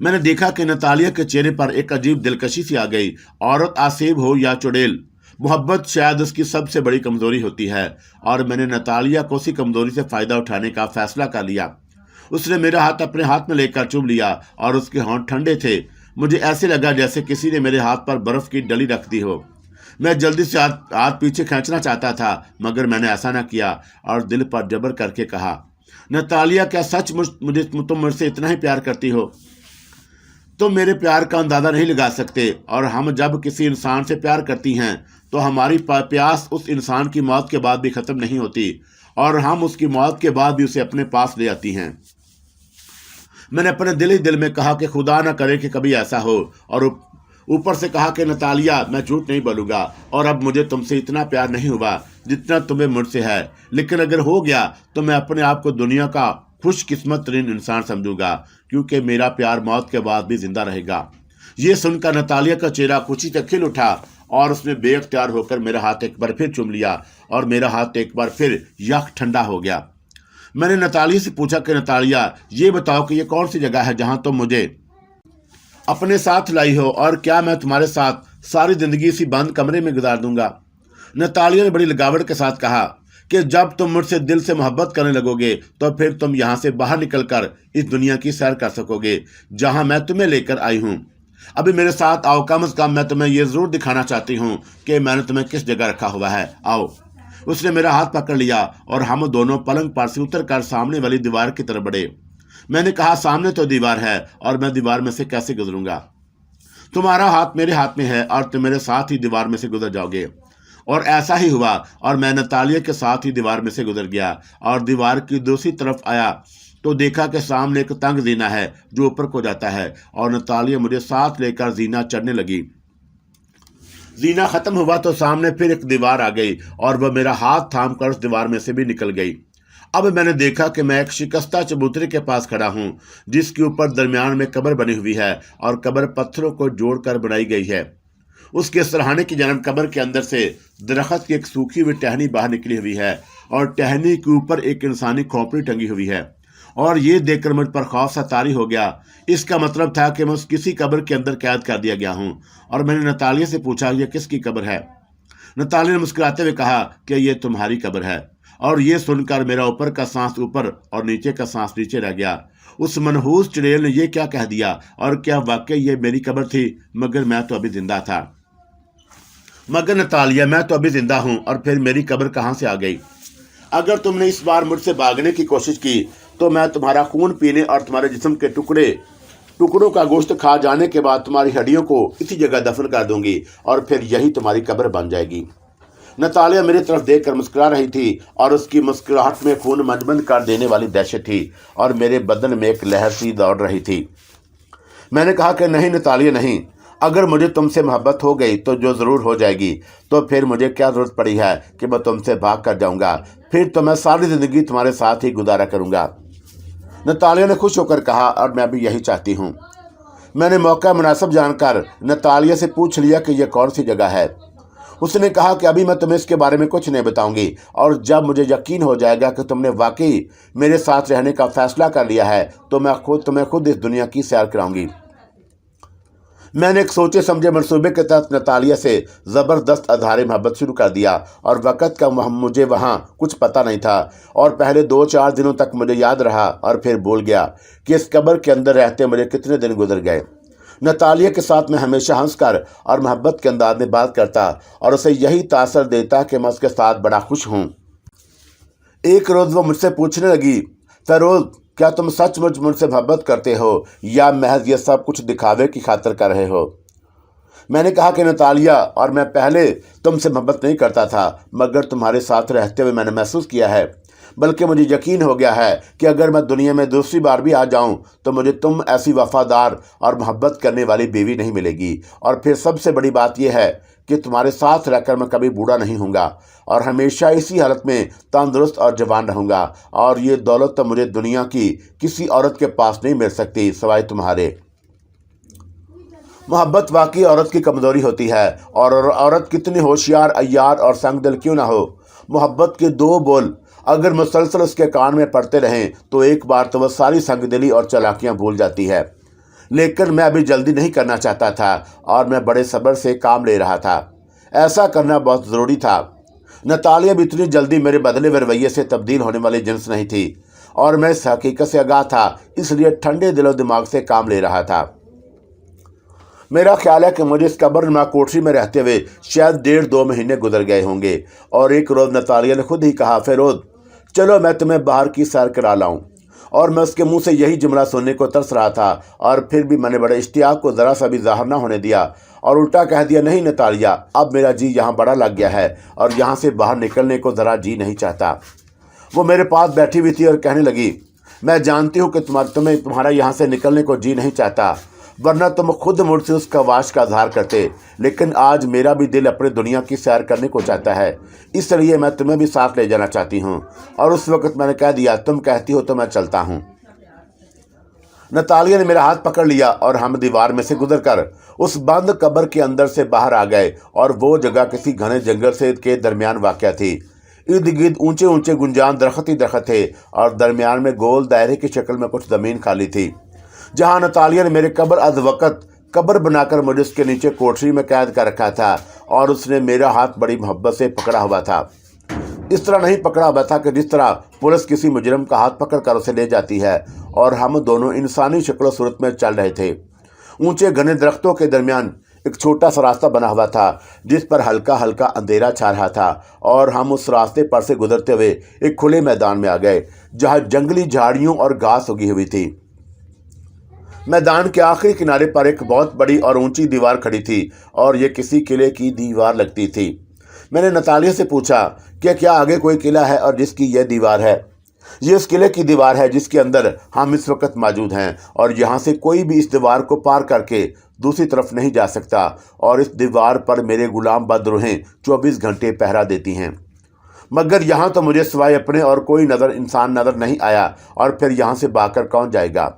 میں نے دیکھا کہ نتالیہ کے چہرے پر ایک عجیب دلکشی سی آ گئی۔ عورت آسیب ہو یا چڑیل، محبت شاید اس کی سب سے بڑی کمزوری ہوتی ہے، اور میں نے نتالیہ کو اسی کمزوری سے فائدہ اٹھانے کا فیصلہ کر لیا۔ اس نے میرا ہاتھ اپنے ہاتھ میں لے کر چوم لیا، اور اس کے ہونٹ ٹھنڈے تھے۔ مجھے ایسے لگا جیسے کسی نے میرے ہاتھ پر برف کی ڈلی رکھ دی ہو۔ میں جلدی سے ہاتھ پیچھے کھینچنا چاہتا تھا، مگر میں نے ایسا نہ کیا، اور دل پر جبر کر کے کہا، نتالیہ، کیا سچ تم مجھ سے اتنا ہی پیار کرتی ہو؟ تم میرے پیار کا اندازہ نہیں لگا سکتے، اور ہم جب کسی انسان سے پیار کرتی ہیں تو ہماری پیاس اس انسان کی موت کے بعد بھی ختم نہیں ہوتی، اور ہم اس کی موت کے بعد بھی اسے اپنے پاس لے آتی ہیں۔ میں نے اپنے دل ہی دل میں کہا کہ خدا نہ کرے کہ کبھی ایسا ہو، اور اوپر سے کہا کہ نتالیہ، میں جھوٹ نہیں بولوں گا، اور اب مجھے تم سے اتنا پیار نہیں ہوا جتنا تمہیں مجھ سے ہے، لیکن اگر ہو گیا تو میں اپنے آپ کو دنیا کا خوش قسمت ترین انسان سمجھوں گا، کیونکہ میرا پیار موت کے بعد بھی زندہ رہے گا۔ یہ سن کر نتالیہ کا چہرہ خوشی سے کھل اٹھا، اور اس نے بے اختیار ہو کر میرا ہاتھ ایک بار پھر چوم لیا، اور میرا ہاتھ ایک بار پھر یخ ٹھنڈا ہو گیا۔ میں نے نتالیہ سے پوچھا کہ نتالیہ، یہ بتاؤ کہ یہ کون سی جگہ ہے جہاں تم مجھے اپنے ساتھ لائی ہو، اور کیا میں تمہارے ساتھ ساری زندگی اسی بند کمرے میں گزار دوں گا؟ نتالیہ نے بڑی لگاوٹ کے ساتھ کہا کہ جب تم مجھ سے دل سے محبت کرنے لگو گے تو پھر تم یہاں سے باہر نکل کر اس دنیا کی سیر کر سکو گے جہاں میں تمہیں لے کر آئی ہوں۔ ابھی میرے ساتھ آؤ، کم از کم میں تمہیں یہ ضرور دکھانا چاہتی ہوں کہ میں نے تمہیں کس جگہ رکھا ہوا ہے، آؤ۔ اس نے میرا ہاتھ پکڑ لیا، اور ہم دونوں پلنگ پر سے اتر کر سامنے والی دیوار کی طرف بڑھے۔ میں نے کہا، سامنے تو دیوار ہے، اور میں دیوار میں سے کیسے گزروں گا؟ تمہارا ہاتھ میرے ہاتھ میں ہے، اور تم میرے ساتھ ہی دیوار میں سے گزر جاؤ گے۔ اور ایسا ہی ہوا، اور میں نتالیہ کے ساتھ ہی دیوار میں سے گزر گیا، اور دیوار کی دوسری طرف آیا تو دیکھا کہ سامنے ایک تنگ زینہ ہے جو اوپر کو جاتا ہے، اور نتالیہ مجھے ساتھ لے کر زینہ چڑھنے لگی۔ زینہ ختم ہوا تو سامنے پھر ایک دیوار آ گئی، اور وہ میرا ہاتھ تھام کر اس دیوار میں سے بھی نکل گئی۔ اب میں نے دیکھا کہ میں ایک شکستہ چبوترے کے پاس کھڑا ہوں، جس کے اوپر درمیان میں قبر بنی ہوئی ہے، اور قبر پتھروں کو جوڑ کر بنائی گئی ہے۔ اس کے سرہانے کی جانب قبر کے اندر سے درخت کی ایک سوکھی ہوئی ٹہنی باہر نکلی ہوئی ہے، اور ٹہنی کے اوپر ایک انسانی کھوپڑی ٹنگی ہوئی ہے۔ اور یہ دیکھ کر مجھ پر خوف سا طاری ہو گیا۔ اس کا مطلب تھا کہ میں کسی قبر کے اندر قید کر دیا گیا ہوں، اور میں نے نتالیہ سے پوچھا، یہ کس کی قبر ہے؟ نتالیہ نے مسکراتے ہوئے کہا کہ یہ تمہاری قبر ہے۔ اور یہ سن کر میرا اوپر کا سانس اوپر اور نیچے کا سانس نیچے رہ گیا۔ اس منحوس چڑیل نے یہ کیا کہہ دیا، اور کیا واقعی یہ میری قبر تھی؟ مگر میں تو ابھی زندہ تھا۔ مگر نتالیہ، میں تو ابھی زندہ ہوں، اور پھر میری قبر کہاں سے آ گئی؟ اگر تم نے اس بار مجھ سے بھاگنے کی کوشش کی تو میں تمہارا خون پینے اور تمہارے جسم کے ٹکڑوں کا گوشت کھا جانے کے بعد تمہاری ہڈیوں کو اسی جگہ دفن کر دوں گی، اور پھر یہی تمہاری قبر بن جائے گی۔ نتالیہ میری طرف دیکھ کر مسکرا رہی تھی، اور اس کی مسکراہٹ میں خون منجمد کر دینے والی دہشت تھی، اور میرے بدن میں ایک لہر سی دوڑ رہی تھی۔ میں نے کہا کہ نہیں نتالیہ، نہیں، اگر مجھے تم سے محبت ہو گئی تو جو ضرور ہو جائے گی، تو پھر مجھے کیا ضرورت پڑی ہے کہ میں تم سے بھاگ کر جاؤں گا؟ پھر تو میں ساری زندگی تمہارے ساتھ ہی گزارا کروں گا۔ نتالیہ نے خوش ہو کر کہا، اور میں بھی یہی چاہتی ہوں۔ میں نے موقع مناسب جان کر نتالیہ سے پوچھ لیا کہ یہ کون سی جگہ ہے۔ اس نے کہا کہ ابھی میں تمہیں اس کے بارے میں کچھ نہیں بتاؤں گی، اور جب مجھے یقین ہو جائے گا کہ تم نے واقعی میرے ساتھ رہنے کا فیصلہ کر لیا ہے تو میں تمہیں خود اس دنیا کی سیر کراؤں گی۔ میں نے ایک سوچے سمجھے منصوبے کے تحت نتالیہ سے زبردست اظہار محبت شروع کر دیا، اور وقت کا مجھے وہاں کچھ پتہ نہیں تھا، اور پہلے 2-4 دنوں تک مجھے یاد رہا اور پھر بھول گیا کہ اس قبر کے اندر رہتے مجھے کتنے دن گزر گئے۔ نتالیہ کے ساتھ میں ہمیشہ ہنس کر اور محبت کے انداز میں بات کرتا اور اسے یہی تاثر دیتا کہ میں اس کے ساتھ بڑا خوش ہوں۔ ایک روز وہ مجھ سے پوچھنے لگی، فیروز، کیا تم سچ مجھ سے محبت کرتے ہو یا محض یہ سب کچھ دکھاوے کی خاطر کر رہے ہو؟ میں نے کہا کہ نتالیہ، اور میں پہلے تم سے محبت نہیں کرتا تھا، مگر تمہارے ساتھ رہتے ہوئے میں نے محسوس کیا ہے، بلکہ مجھے یقین ہو گیا ہے کہ اگر میں دنیا میں دوسری بار بھی آ جاؤں تو مجھے تم ایسی وفادار اور محبت کرنے والی بیوی نہیں ملے گی، اور پھر سب سے بڑی بات یہ ہے کہ تمہارے ساتھ رہ کر میں کبھی بوڑھا نہیں ہوں گا اور ہمیشہ اسی حالت میں تندرست اور جوان رہوں گا، اور یہ دولت تو مجھے دنیا کی کسی عورت کے پاس نہیں مل سکتی سوائے تمہارے۔ محبت واقعی عورت کی کمزوری ہوتی ہے، اور عورت کتنی ہوشیار، عیار اور سنگ دل کیوں نہ ہو، محبت کے 2 بول اگر مسلسل اس کے کان میں پڑتے رہیں تو ایک بار تو وہ ساری سنگ دلی اور چالاکیاں بھول جاتی ہے۔ لیکن میں ابھی جلدی نہیں کرنا چاہتا تھا، اور میں بڑے صبر سے کام لے رہا تھا۔ ایسا کرنا بہت ضروری تھا۔ نتالیہ بھی اتنی جلدی میرے بدلے ہوئے رویے سے تبدیل ہونے والی جنس نہیں تھی، اور میں اس حقیقت سے آگاہ تھا، اس لیے ٹھنڈے دل و دماغ سے کام لے رہا تھا۔ میرا خیال ہے کہ مجھے اس قبر نما کوٹری میں رہتے ہوئے شاید 1.5-2 مہینے گزر گئے ہوں گے، اور ایک روز نتالیہ نے خود ہی کہا، فیروز، چلو میں تمہیں باہر کی سیر کرا لاؤں، اور میں اس کے منہ سے یہی جملہ سننے کو ترس رہا تھا، اور پھر بھی میں نے بڑے اشتیاق کو ذرا سا بھی ظاہر نہ ہونے دیا، اور الٹا کہہ دیا، نہیں نتالیہ، اب میرا جی یہاں بڑا لگ گیا ہے اور یہاں سے باہر نکلنے کو ذرا جی نہیں چاہتا۔ وہ میرے پاس بیٹھی ہوئی تھی اور کہنے لگی، میں جانتی ہوں کہ تمہارا یہاں سے نکلنے کو جی نہیں چاہتا، ورنہ تم خود مجھ سے اس خواہش کا اظہار کرتے، لیکن آج میرا بھی دل اپنے دنیا کی سیر کرنے کو چاہتا ہے، اس لیے میں تمہیں بھی ساتھ لے جانا چاہتی ہوں۔ اور اس وقت میں نے کہہ دیا، تم کہتی ہو تو میں چلتا ہوں۔ نتالیہ نے میرا ہاتھ پکڑ لیا اور ہم دیوار میں سے گزر کر اس بند قبر کے اندر سے باہر آ گئے، اور وہ جگہ کسی گھنے جنگل کے درمیان واقع تھی۔ ارد گرد اونچے اونچے گنجان درخت ہی درخت تھے، اور درمیان میں گول دائرے کی شکل میں کچھ زمین خالی تھی، جہاں نتالیہ نے میرے قبر از وقت قبر بنا کر مجھے اس کے نیچے کوٹری میں قید کر رکھا تھا، اور اس نے میرا ہاتھ بڑی محبت سے پکڑا ہوا تھا۔ اس طرح نہیں پکڑا ہوا تھا کہ جس طرح پولیس کسی مجرم کا ہاتھ پکڑ کر اسے لے جاتی ہے، اور ہم دونوں انسانی شکل و صورت میں چل رہے تھے۔ اونچے گھنے درختوں کے درمیان ایک چھوٹا سا راستہ بنا ہوا تھا جس پر ہلکا ہلکا اندھیرا چھا رہا تھا، اور ہم اس راستے پر سے گزرتے ہوئے ایک کھلے میدان میں آ گئے جہاں جنگلی جھاڑیوں اور گھاس اگی ہوئی تھی۔ میدان کے آخری کنارے پر ایک بہت بڑی اور اونچی دیوار کھڑی تھی، اور یہ کسی قلعے کی دیوار لگتی تھی۔ میں نے نتالیہ سے پوچھا کہ کیا آگے کوئی قلعہ ہے اور جس کی یہ دیوار ہے؟ یہ اس قلعے کی دیوار ہے جس کے اندر ہم اس وقت موجود ہیں، اور یہاں سے کوئی بھی اس دیوار کو پار کر کے دوسری طرف نہیں جا سکتا، اور اس دیوار پر میرے غلام بد روحیں 24 گھنٹے پہرا دیتی ہیں۔ مگر یہاں تو مجھے سوائے اپنے اور کوئی انسان نظر نہیں آیا، اور پھر یہاں سے بھاگ کر کون جائے گا؟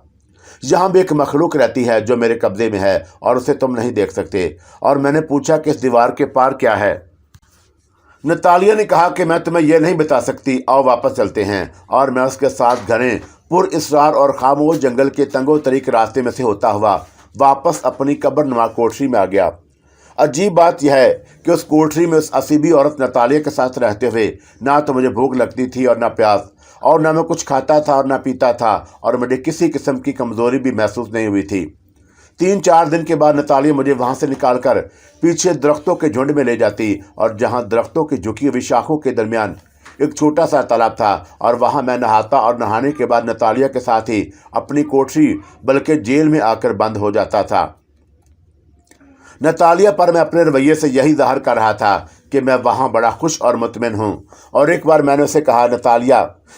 یہاں بھی ایک مخلوق رہتی ہے جو میرے قبضے میں ہے اور اسے تم نہیں دیکھ سکتے۔ اور میں نے پوچھا کہ اس دیوار کے پار کیا ہے؟ نتالیہ نے کہا کہ میں تمہیں یہ نہیں بتا سکتی، آؤ واپس چلتے ہیں، اور میں اس کے ساتھ گھنے پر اسرار اور خاموش جنگل کے تنگ و تریک راستے میں سے ہوتا ہوا واپس اپنی قبر نما کوٹری میں آ گیا۔ عجیب بات یہ ہے کہ اس کوٹری میں اس اسیبی عورت نتالیہ کے ساتھ رہتے ہوئے نہ تو مجھے بھوک لگتی تھی اور نہ پیاس، اور نہ میں کچھ کھاتا تھا اور نہ پیتا تھا، اور مجھے کسی قسم کی کمزوری بھی محسوس نہیں ہوئی تھی۔ 3-4 دن کے بعد نتالیہ مجھے وہاں سے نکال کر پیچھے درختوں کے جھنڈ میں لے جاتی، اور جہاں درختوں کی جھکی ہوئی شاخوں کے درمیان ایک چھوٹا سا تالاب تھا، اور وہاں میں نہاتا اور نہانے کے بعد نتالیہ کے ساتھ ہی اپنی کوٹری بلکہ جیل میں آ کر بند ہو جاتا تھا۔ نتالیہ پر میں اپنے رویے سے یہی ظاہر کر رہا تھا کہ میں وہاں بڑا خوش اور مطمئن ہوں، اور ایک بار میں نے اسے کہا، نتالیہ،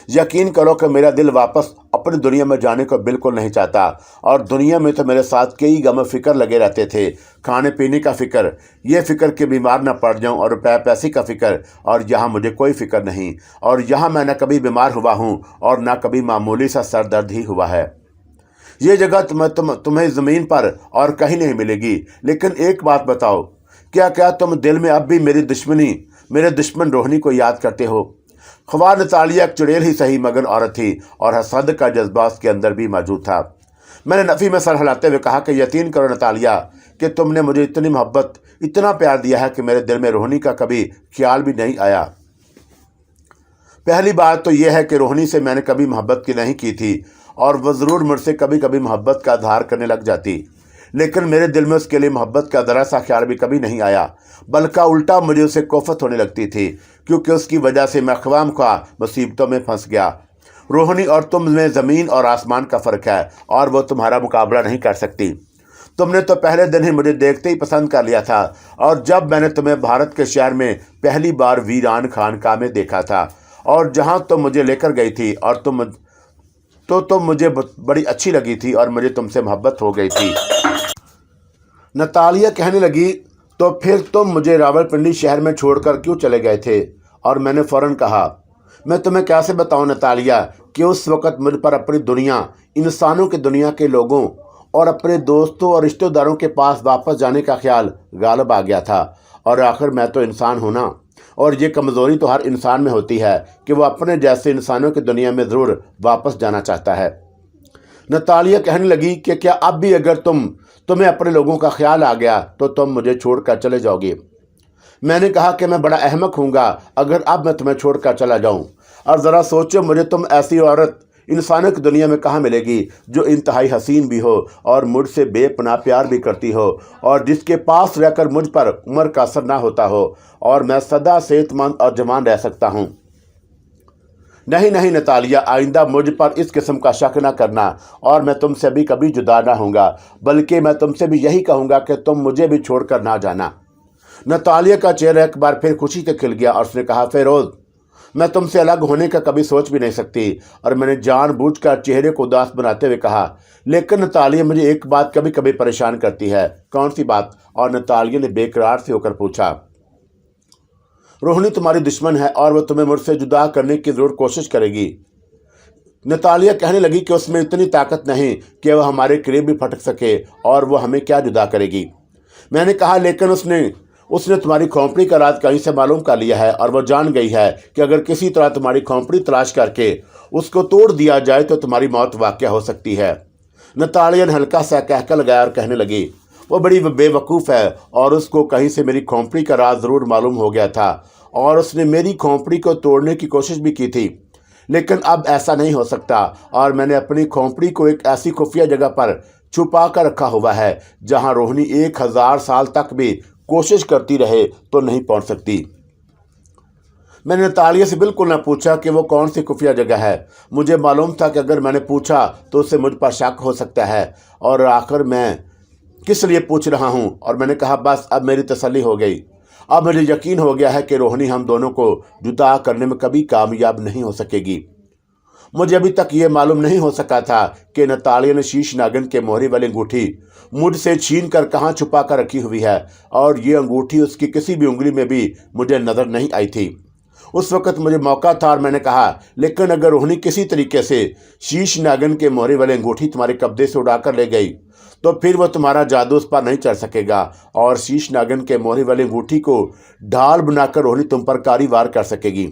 یقین کرو کہ میرا دل واپس اپنی دنیا میں جانے کو بالکل نہیں چاہتا، اور دنیا میں تو میرے ساتھ کئی غم و فکر لگے رہتے تھے، کھانے پینے کا فکر، یہ فکر کہ بیمار نہ پڑ جاؤں، اور روپے پیسے کا فکر، اور یہاں مجھے کوئی فکر نہیں، اور یہاں میں نہ کبھی بیمار ہوا ہوں اور نہ کبھی معمولی سا سر درد ہی ہوا ہے۔ یہ جگہ تمہیں زمین پر اور کہیں نہیں ملے گی، لیکن ایک بات بتاؤ، کیا تم دل میں اب بھی میرے دشمن روحنی کو یاد کرتے ہو؟ خواہ نتالیہ ایک چڑیل ہی صحیح مگر عورت تھی، اور حسد کا جذبہ اس کے اندر بھی موجود تھا۔ میں نے نفی میں سر ہلاتے ہوئے کہا کہ یقین کرو نتالیہ کہ تم نے مجھے اتنی محبت، اتنا پیار دیا ہے کہ میرے دل میں روہنی کا کبھی خیال بھی نہیں آیا۔ پہلی بات تو یہ ہے کہ روہنی سے میں نے کبھی محبت کی نہیں کی تھی، اور وہ ضرور مجھ سے کبھی کبھی محبت کا اظہار کرنے لگ جاتی، لیکن میرے دل میں اس کے لیے محبت کا ذرا سا خیال بھی کبھی نہیں آیا، بلکہ الٹا مجھے اسے کوفت ہونے لگتی تھی، کیونکہ اس کی وجہ سے میں خواہ مخواہ مصیبتوں میں پھنس گیا۔ روہنی اور تم میں زمین اور آسمان کا فرق ہے، اور وہ تمہارا مقابلہ نہیں کر سکتی۔ تم نے تو پہلے دن ہی مجھے دیکھتے ہی پسند کر لیا تھا، اور جب میں نے تمہیں بھارت کے شہر میں پہلی بار ویران خانقاہ میں دیکھا تھا، اور جہاں تم مجھے لے کر گئی تھی، اور تم مجھے بڑی اچھی لگی تھی، اور مجھے تم سے محبت ہو گئی تھی۔ نتالیہ کہنے لگی، تو پھر تم مجھے راولپنڈی شہر میں چھوڑ کر کیوں چلے گئے تھے؟ اور میں نے فوراً کہا، میں تمہیں کیسے بتاؤں نتالیہ کہ اس وقت مجھ پر اپنی دنیا، انسانوں کی دنیا کے لوگوں اور اپنے دوستوں اور رشتہ داروں کے پاس واپس جانے کا خیال غالب آ گیا تھا، اور آخر میں تو انسان ہوں نا، اور یہ کمزوری تو ہر انسان میں ہوتی ہے کہ وہ اپنے جیسے انسانوں کی دنیا میں ضرور واپس جانا چاہتا ہے۔ نتالیہ کہنے لگی کہ کیا اب بھی اگر تمہیں اپنے لوگوں کا خیال آ گیا تو تم مجھے چھوڑ کر چلے جاؤ گے؟ میں نے کہا کہ میں بڑا احمق ہوں گا اگر اب میں تمہیں چھوڑ کر چلا جاؤں، اور ذرا سوچو مجھے تم ایسی عورت انسانوں کی دنیا میں کہاں ملے گی جو انتہائی حسین بھی ہو اور مجھ سے بے پناہ پیار بھی کرتی ہو، اور جس کے پاس رہ کر مجھ پر عمر کا اثر نہ ہوتا ہو، اور میں سدا صحت مند اور جوان رہ سکتا ہوں۔ نہیں نتالیہ، آئندہ مجھ پر اس قسم کا شک نہ کرنا، اور میں تم سے بھی کبھی جدا نہ ہوں گا، بلکہ میں تم سے بھی یہی کہوں گا کہ تم مجھے بھی چھوڑ کر نہ جانا۔ نتالیہ کا چہرہ ایک بار پھر خوشی سے کھل گیا، اور اس نے کہا، فیروز، میں تم سے الگ ہونے کا کبھی سوچ بھی نہیں سکتی۔ اور میں نے جان بوجھ کر چہرے کو اداس بناتے ہوئے کہا، لیکن نتالیہ مجھے ایک بات کبھی کبھی پریشان کرتی ہے۔ کون سی بات؟ اور نتالیہ نے بے قرار سے ہو کر پوچھا۔ روہنی تمہاری دشمن ہے، اور وہ تمہیں مجھ سے جدا کرنے کی ضرور کوشش کرے گی۔ نتالیہ کہنے لگی کہ اس میں اتنی طاقت نہیں کہ وہ ہمارے قریب بھی پھٹک سکے، اور وہ ہمیں کیا جدا کرے گی؟ میں نے کہا، لیکن اس نے تمہاری کھوپڑی کا راز کہیں سے معلوم کر لیا ہے، اور وہ جان گئی ہے کہ اگر کسی طرح تمہاری کھوپڑی تلاش کر کے اس کو توڑ دیا جائے تو تمہاری موت واقع ہو سکتی ہے۔ نتالیہ نے ہلکا سا کہکہ لگایا اور کہنے لگی، وہ بڑی بے وقوف ہے، اور اس کو کہیں سے میری کھوپڑی کا راز ضرور معلوم ہو گیا تھا، اور اس نے میری کھوپڑی کو توڑنے کی کوشش بھی کی تھی، لیکن اب ایسا نہیں ہو سکتا، اور میں نے اپنی کھوپڑی کو ایک ایسی خفیہ جگہ پر چھپا کر رکھا ہوا ہے جہاں روہنی 1000 سال تک بھی کوشش کرتی رہے تو نہیں پہنچ سکتی۔ میں نے نتالیہ سے بالکل نہ پوچھا کہ وہ کون سی خفیہ جگہ ہے۔ مجھے معلوم تھا کہ اگر میں نے پوچھا تو اسے مجھ پر شک ہو سکتا ہے، اور آخر میں کس لیے پوچھ رہا ہوں؟ اور میں نے کہا، بس اب میری تسلی ہو گئی۔ اب مجھے یقین ہو گیا ہے کہ روہنی ہم دونوں کو جدا کرنے میں کبھی کامیاب نہیں ہو سکے گی۔ مجھے ابھی تک یہ معلوم نہیں ہو سکا تھا کہ نتالیہ نے شیش ناگن کے مہرے والی انگوٹھی مجھ سے چھین کر کہاں چھپا کر رکھی ہوئی ہے، اور یہ انگوٹھی اس کی کسی بھی انگلی میں بھی مجھے نظر نہیں آئی تھی۔ اس وقت مجھے موقع تھا، اور میں نے کہا، لیکن اگر روہنی کسی طریقے سے شیش ناگن کے مہرے والی انگوٹھی تمہارے قبضے سے اڑا کر لے گئی تو پھر وہ تمہارا جادو اس پر نہیں چل سکے گا، اور شیش ناگن کے مہرے والی انگوٹھی کو ڈھال بنا کر روہنی تم پر کاری وار کر سکے گی۔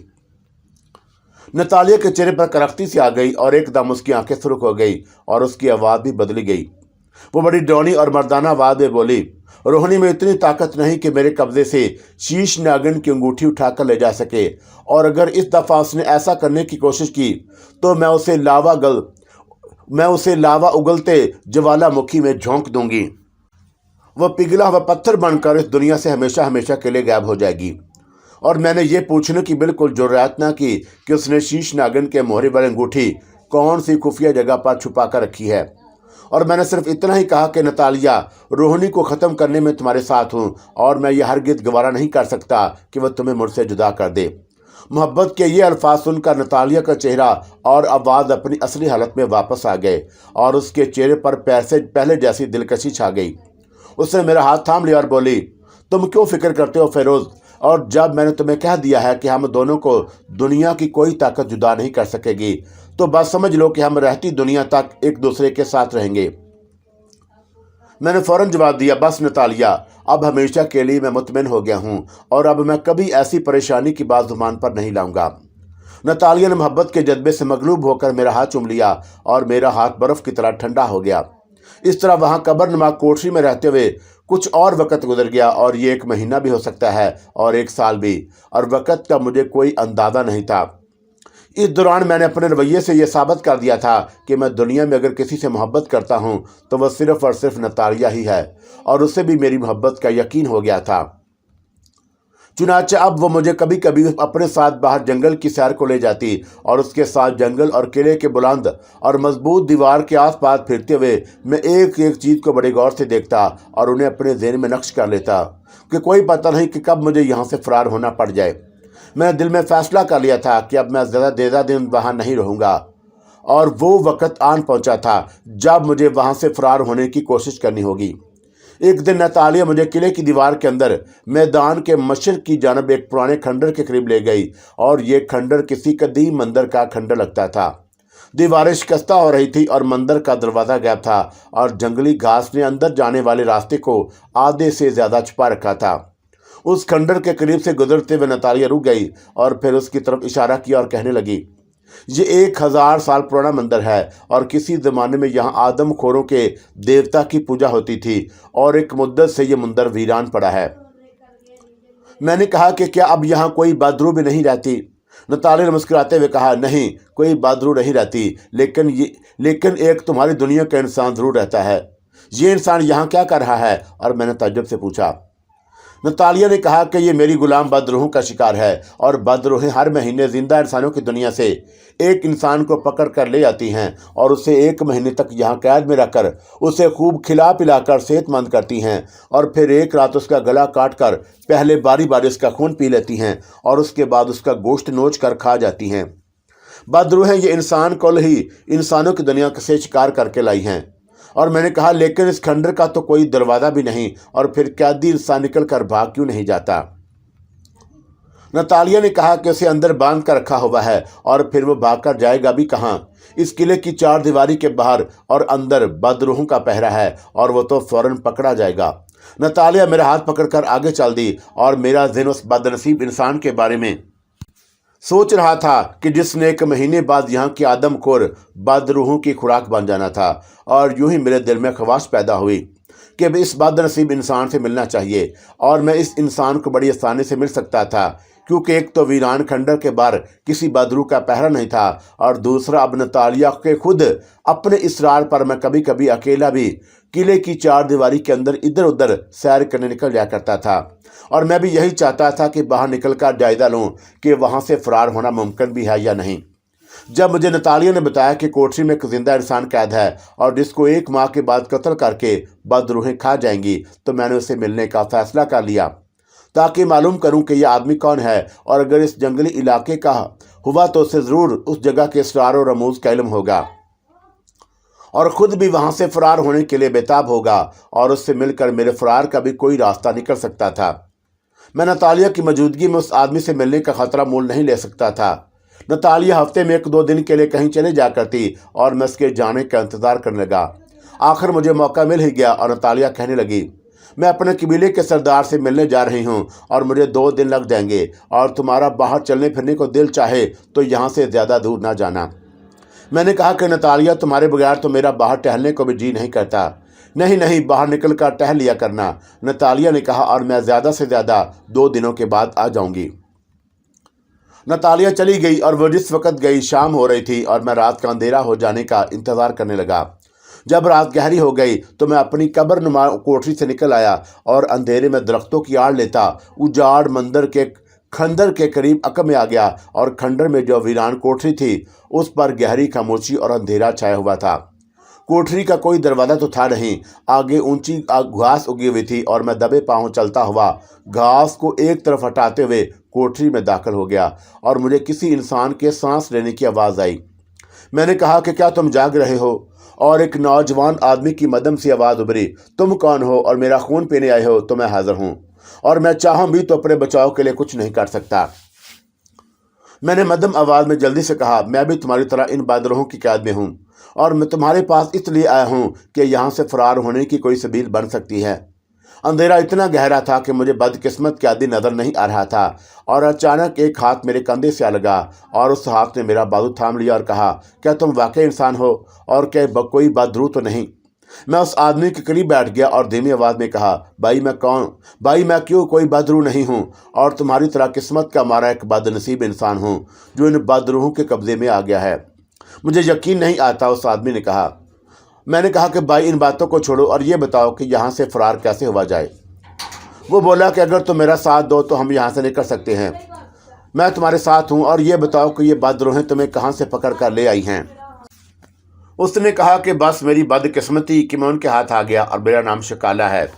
نتالیہ کے چہرے پر کرختی سی آ گئی، اور ایک دم اس کی آنکھیں سرخ ہو گئی، اور اس کی آواز بھی بدلی گئی۔ وہ بڑی ڈرونی اور مردانہ آواز میں بولی، روہنی میں اتنی طاقت نہیں کہ میرے قبضے سے شیش ناگن کی انگوٹھی اٹھا کر لے جا سکے، اور اگر اس دفعہ اس نے ایسا کرنے کی کوشش کی تو میں اسے لاوا اگلتے جوالا مکھی میں جھونک دوں گی۔ وہ پگھلا ہوا پتھر بن کر اس دنیا سے ہمیشہ ہمیشہ کے لیے غائب ہو جائے گی۔ اور میں نے یہ پوچھنے کی بالکل جرات نہ کی کہ اس نے شیش ناگن کے مہرے والی انگوٹھی کون سی خفیہ جگہ پر چھپا کر رکھی ہے، اور میں نے صرف اتنا ہی کہا کہ نتالیہ، روہنی کو ختم کرنے میں تمہارے ساتھ ہوں، اور میں یہ ہرگز گوارا نہیں کر سکتا کہ وہ تمہیں مجھ سے جدا کر دے۔ محبت کے یہ الفاظ سن کر نتالیہ کا چہرہ اور آواز اپنی اصلی حالت میں واپس آ گئے، اور اس کے چہرے پر پہلے جیسی دلکشی چھا گئی۔ اس نے میرا ہاتھ تھام لیا اور بولی، تم کیوں فکر کرتے ہو فیروز؟ اور جب میں نے تمہیں کہہ دیا ہے کہ ہم دونوں کو دنیا کی کوئی طاقت جدا نہیں کر سکے گی، تو بس سمجھ لو کہ ہم رہتی دنیا تک ایک دوسرے کے ساتھ رہیں گے۔ میں نے فوراً جواب دیا، بس نتالیہ، اب ہمیشہ کے لیے میں مطمئن ہو گیا ہوں، اور اب میں کبھی ایسی پریشانی کی بات زبان پر نہیں لاؤں گا۔ نتالیہ نے محبت کے جذبے سے مغلوب ہو کر میرا ہاتھ چوم لیا، اور میرا ہاتھ برف کی طرح ٹھنڈا ہو گیا۔ इस तरह वहाँ कब्रनुमा कोठरी में रहते हुए कुछ और वक़्त गुजर गया, और ये 1 महीना भी हो सकता है और 1 साल भी, और वक़्त का मुझे कोई अंदाज़ा नहीं था। इस दौरान मैंने अपने रवैये से यह साबित कर दिया था कि मैं दुनिया में अगर किसी से मोहब्बत करता हूँ तो वह सिर्फ़ और सिर्फ नतालिया ही है, और उससे भी मेरी मोहब्बत का यकीन हो गया था। चुनांचे अब वो मुझे कभी कभी अपने साथ बाहर जंगल की सैर को ले जाती, और उसके साथ जंगल और किले के बुलंद और मजबूत दीवार के आसपास फिरते हुए मैं एक एक चीज़ को बड़े गौर से देखता और उन्हें अपने ज़हन में नक्श कर लेता कि कोई पता नहीं कि कब मुझे यहाँ से फरार होना पड़ जाए। मैंने दिल में फ़ैसला कर लिया था कि अब मैं ज़्यादा दिन वहाँ नहीं रहूँगा, और वो वक़्त आन पहुँचा था जब मुझे वहाँ से फरार होने की कोशिश करनी होगी। एक दिन नतालिया मुझे किले की दीवार के अंदर मैदान के मशरक़ की जानब एक पुराने खंडर के करीब ले गई, और ये खंडर किसी कदीम मंदिर का खंडर लगता था। दीवारें शिकस्ता हो रही थी और मंदिर का दरवाज़ा गैप था, और जंगली घास ने अंदर जाने वाले रास्ते को आधे से ज़्यादा छुपा रखा था। उस खंडर के करीब से गुजरते हुए नतालिया रुक गई और फिर उसकी तरफ इशारा किया और कहने लगी, ये 1000 साल पुराना मंदिर है, और किसी ज़माने में यहाँ आदमखोरों के देवता की पूजा होती थी, और एक मुद्दत से ये मंदिर वीरान पड़ा है। मैंने कहा कि क्या अब यहाँ कोई बदरू भी नहीं रहती? नतालिया ने मुस्कुराते हुए कहा, नहीं, कोई बदरू नहीं रहती, लेकिन एक तुम्हारी दुनिया का इंसान ज़रूर रहता है। ये इंसान यहाँ क्या कर रहा है? और मैंने ताज्जुब से पूछा। नतालिया ने कहा कि ये मेरी गुलाम बदरूहों का शिकार है, और बदरूहें हर महीने जिंदा इंसानों की दुनिया से एक इंसान को पकड़ कर ले आती हैं, और उसे 1 महीने तक यहाँ कैद में रखकर उसे खूब खिला पिलाकर सेहतमंद करती हैं, और फिर एक रात उसका गला काट कर पहले बारी बारी उसका खून पी लेती हैं, और उसके बाद उसका गोश्त नोच कर खा जाती हैं। बदरूहें ये इंसान को ही इंसानों की दुनिया से शिकार करके लाई हैं। और मैंने कहा, लेकिन इस खंडर का तो कोई दरवाज़ा भी नहीं, और फिर कैदी इंसान निकल कर भाग क्यों नहीं जाता? नतालिया ने कहा कि उसे अंदर बांध कर रखा हुआ है, और फिर वो भागकर जाएगा भी कहाँ? इस किले की 4 दीवारी के बाहर और अंदर बदरूहों का पहरा है, और वो तो फौरन पकड़ा जाएगा। नतालिया मेरा हाथ पकड़कर आगे चल दी, और मेरा ज़हन उस बदनसीब इंसान के बारे में सोच रहा था कि जिसने 1 महीने बाद यहाँ की आदमखोर बदरूहों की खुराक बन जाना था। और यूं ही मेरे दिल में ख्वाहिश पैदा हुई कि अब इस बदनसीब इंसान से मिलना चाहिए, और मैं इस इंसान को बड़ी आसानी से मिल सकता था, क्योंकि एक तो वीरान खंडर के बाहर किसी बदरू का पहरा नहीं था, और दूसरा अब नतालिया के खुद अपने इसरार पर मैं कभी कभी अकेला भी किले की 4 दीवारी के अंदर इधर उधर सैर करने निकल जाया करता था। और मैं भी यही चाहता था कि बाहर निकल कर जायजा लूँ कि वहाँ से फरार होना मुमकिन भी है या नहीं। जब मुझे नतालिया ने बताया कि कोठरी में एक जिंदा इंसान कैद है, और जिसको 1 माह के बाद कत्ल करके बदरूहें खा जाएंगी, तो मैंने उसे मिलने का फैसला कर लिया, ताकि मालूम करूं कि यह आदमी कौन है, और अगर इस जंगली इलाके का हुआ तो उसे ज़रूर उस जगह के असरार और रमूज का इल्म होगा, और ख़ुद भी वहाँ से फरार होने के लिए बेताब होगा, और उससे मिलकर मेरे फरार का भी कोई रास्ता निकल सकता था। मैं नतालिया की मौजूदगी में उस आदमी से मिलने का ख़तरा मोल नहीं ले सकता था। नतालिया हफ्ते में 1-2 दिन के लिए कहीं चले जा करती, और मैं उसके जाने का इंतज़ार करने लगा। आखिर मुझे मौका मिल ही गया, और नतालिया कहने लगी, मैं अपने कबीले के सरदार से मिलने जा रही हूँ, और मुझे 2 दिन लग जाएंगे, और तुम्हारा बाहर चलने फिरने को दिल चाहे तो यहाँ से ज़्यादा दूर ना जाना। मैंने कहा कि नतालिया, तुम्हारे बगैर तो मेरा बाहर टहलने को भी जी नहीं करता। नहीं, बाहर निकल कर टहल लिया करना, नतालिया ने कहा, और मैं ज़्यादा से ज़्यादा 2 दिनों के बाद आ जाऊँगी। नतालिया चली गई, और वो जिस वक़्त गई शाम हो रही थी, और मैं रात का अंधेरा हो जाने का इंतज़ार करने लगा। जब रात गहरी हो गई तो मैं अपनी कब्रनुमा कोठरी से निकल आया, और अंधेरे में दरख्तों की आड़ लेता उजाड़ मंदिर के खंडर के करीब अकब में आ गया, और खंडर में जो वीरान कोठरी थी उस पर गहरी खामोशी और अंधेरा छाया हुआ था। कोठरी का कोई दरवाज़ा तो था नहीं, आगे ऊंची घास उगी हुई थी, और मैं दबे पाँव चलता हुआ घास को एक तरफ हटाते हुए कोठरी में दाखिल हो गया, और मुझे किसी इंसान के सांस लेने की आवाज़ आई। मैंने कहा कि क्या तुम जाग रहे हो? और एक नौजवान आदमी की मदम सी आवाज़ उभरी, तुम कौन हो? और मेरा खून पीने आए हो? तो मैं हाजिर हूँ, और मैं चाहूँ भी तो अपने बचाव के लिए कुछ नहीं कर सकता। मैंने मध्यम आवाज़ में जल्दी से कहा, मैं भी तुम्हारी तरह इन बदरूहों की कैद में हूँ, और मैं तुम्हारे पास इसलिए आया हूँ कि यहाँ से फरार होने की कोई सबील बन सकती है। अंधेरा इतना गहरा था कि मुझे बदकिस्मत कैदी नज़र नहीं आ रहा था, और अचानक एक हाथ मेरे कंधे से आ लगा, और उस हाथ ने मेरा बाजू थाम लिया और कहा, क्या तुम वाकई इंसान हो, और क्या कोई बदरू तो नहीं? मैं उस आदमी के करीब बैठ गया और धीमी आवाज़ में कहा, भाई मैं कौन? भाई मैं क्यों कोई बदरूह नहीं हूँ और तुम्हारी तरह किस्मत का मारा एक बदनसीब इंसान हूँ जो इन बदरूहों के कब्जे में आ गया है। मुझे यकीन नहीं आता, उस आदमी ने कहा। मैंने कहा कि भाई इन बातों को छोड़ो और ये बताओ कि यहाँ से फरार कैसे हुआ जाए। वो बोला कि अगर तुम मेरा साथ दो तो हम यहाँ से निकल सकते हैं। मैं तुम्हारे साथ हूँ और ये बताओ कि ये बदरूहें तुम्हें कहाँ से पकड़ कर ले आई हैं। उसने कहा कि बस मेरी बदकिस्मती कि मैं उनके हाथ आ गया और मेरा नाम शिकाला है।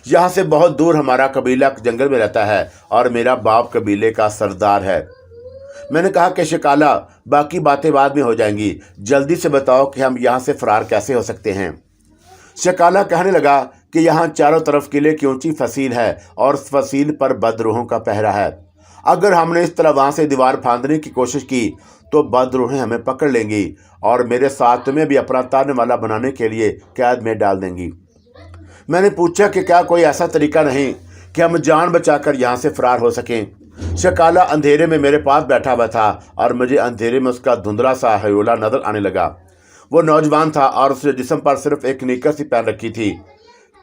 यहाँ से बहुत दूर हमारा कबीला जंगल में रहता है और मेरा बाप कबीले का सरदार है। मैंने कहा कि शिकाला, बाकी बातें बाद में हो जाएंगी, जल्दी से बताओ कि हम यहाँ से फरार कैसे हो सकते हैं। शिकाला कहने लगा कि यहाँ चारों तरफ किले की ऊंची फसील है और उस फसील पर बदरूहों का पहरा है। अगर हमने इस तरह वहाँ से दीवार फांदने की कोशिश की तो बदरूहें हमें पकड़ लेंगी और मेरे साथ तुम्हें भी अपना तारने वाला बनाने के लिए कैद में डाल देंगी। मैंने पूछा कि क्या कोई ऐसा तरीका नहीं कि हम जान बचाकर यहाँ से फरार हो सकें। शिकाला अंधेरे में मेरे पास बैठा हुआ था और मुझे अंधेरे में उसका धुंधला सा हयोला नजर आने लगा। वो नौजवान था और उसने जिस्म पर सिर्फ एक निकर सी पहन रखी थी।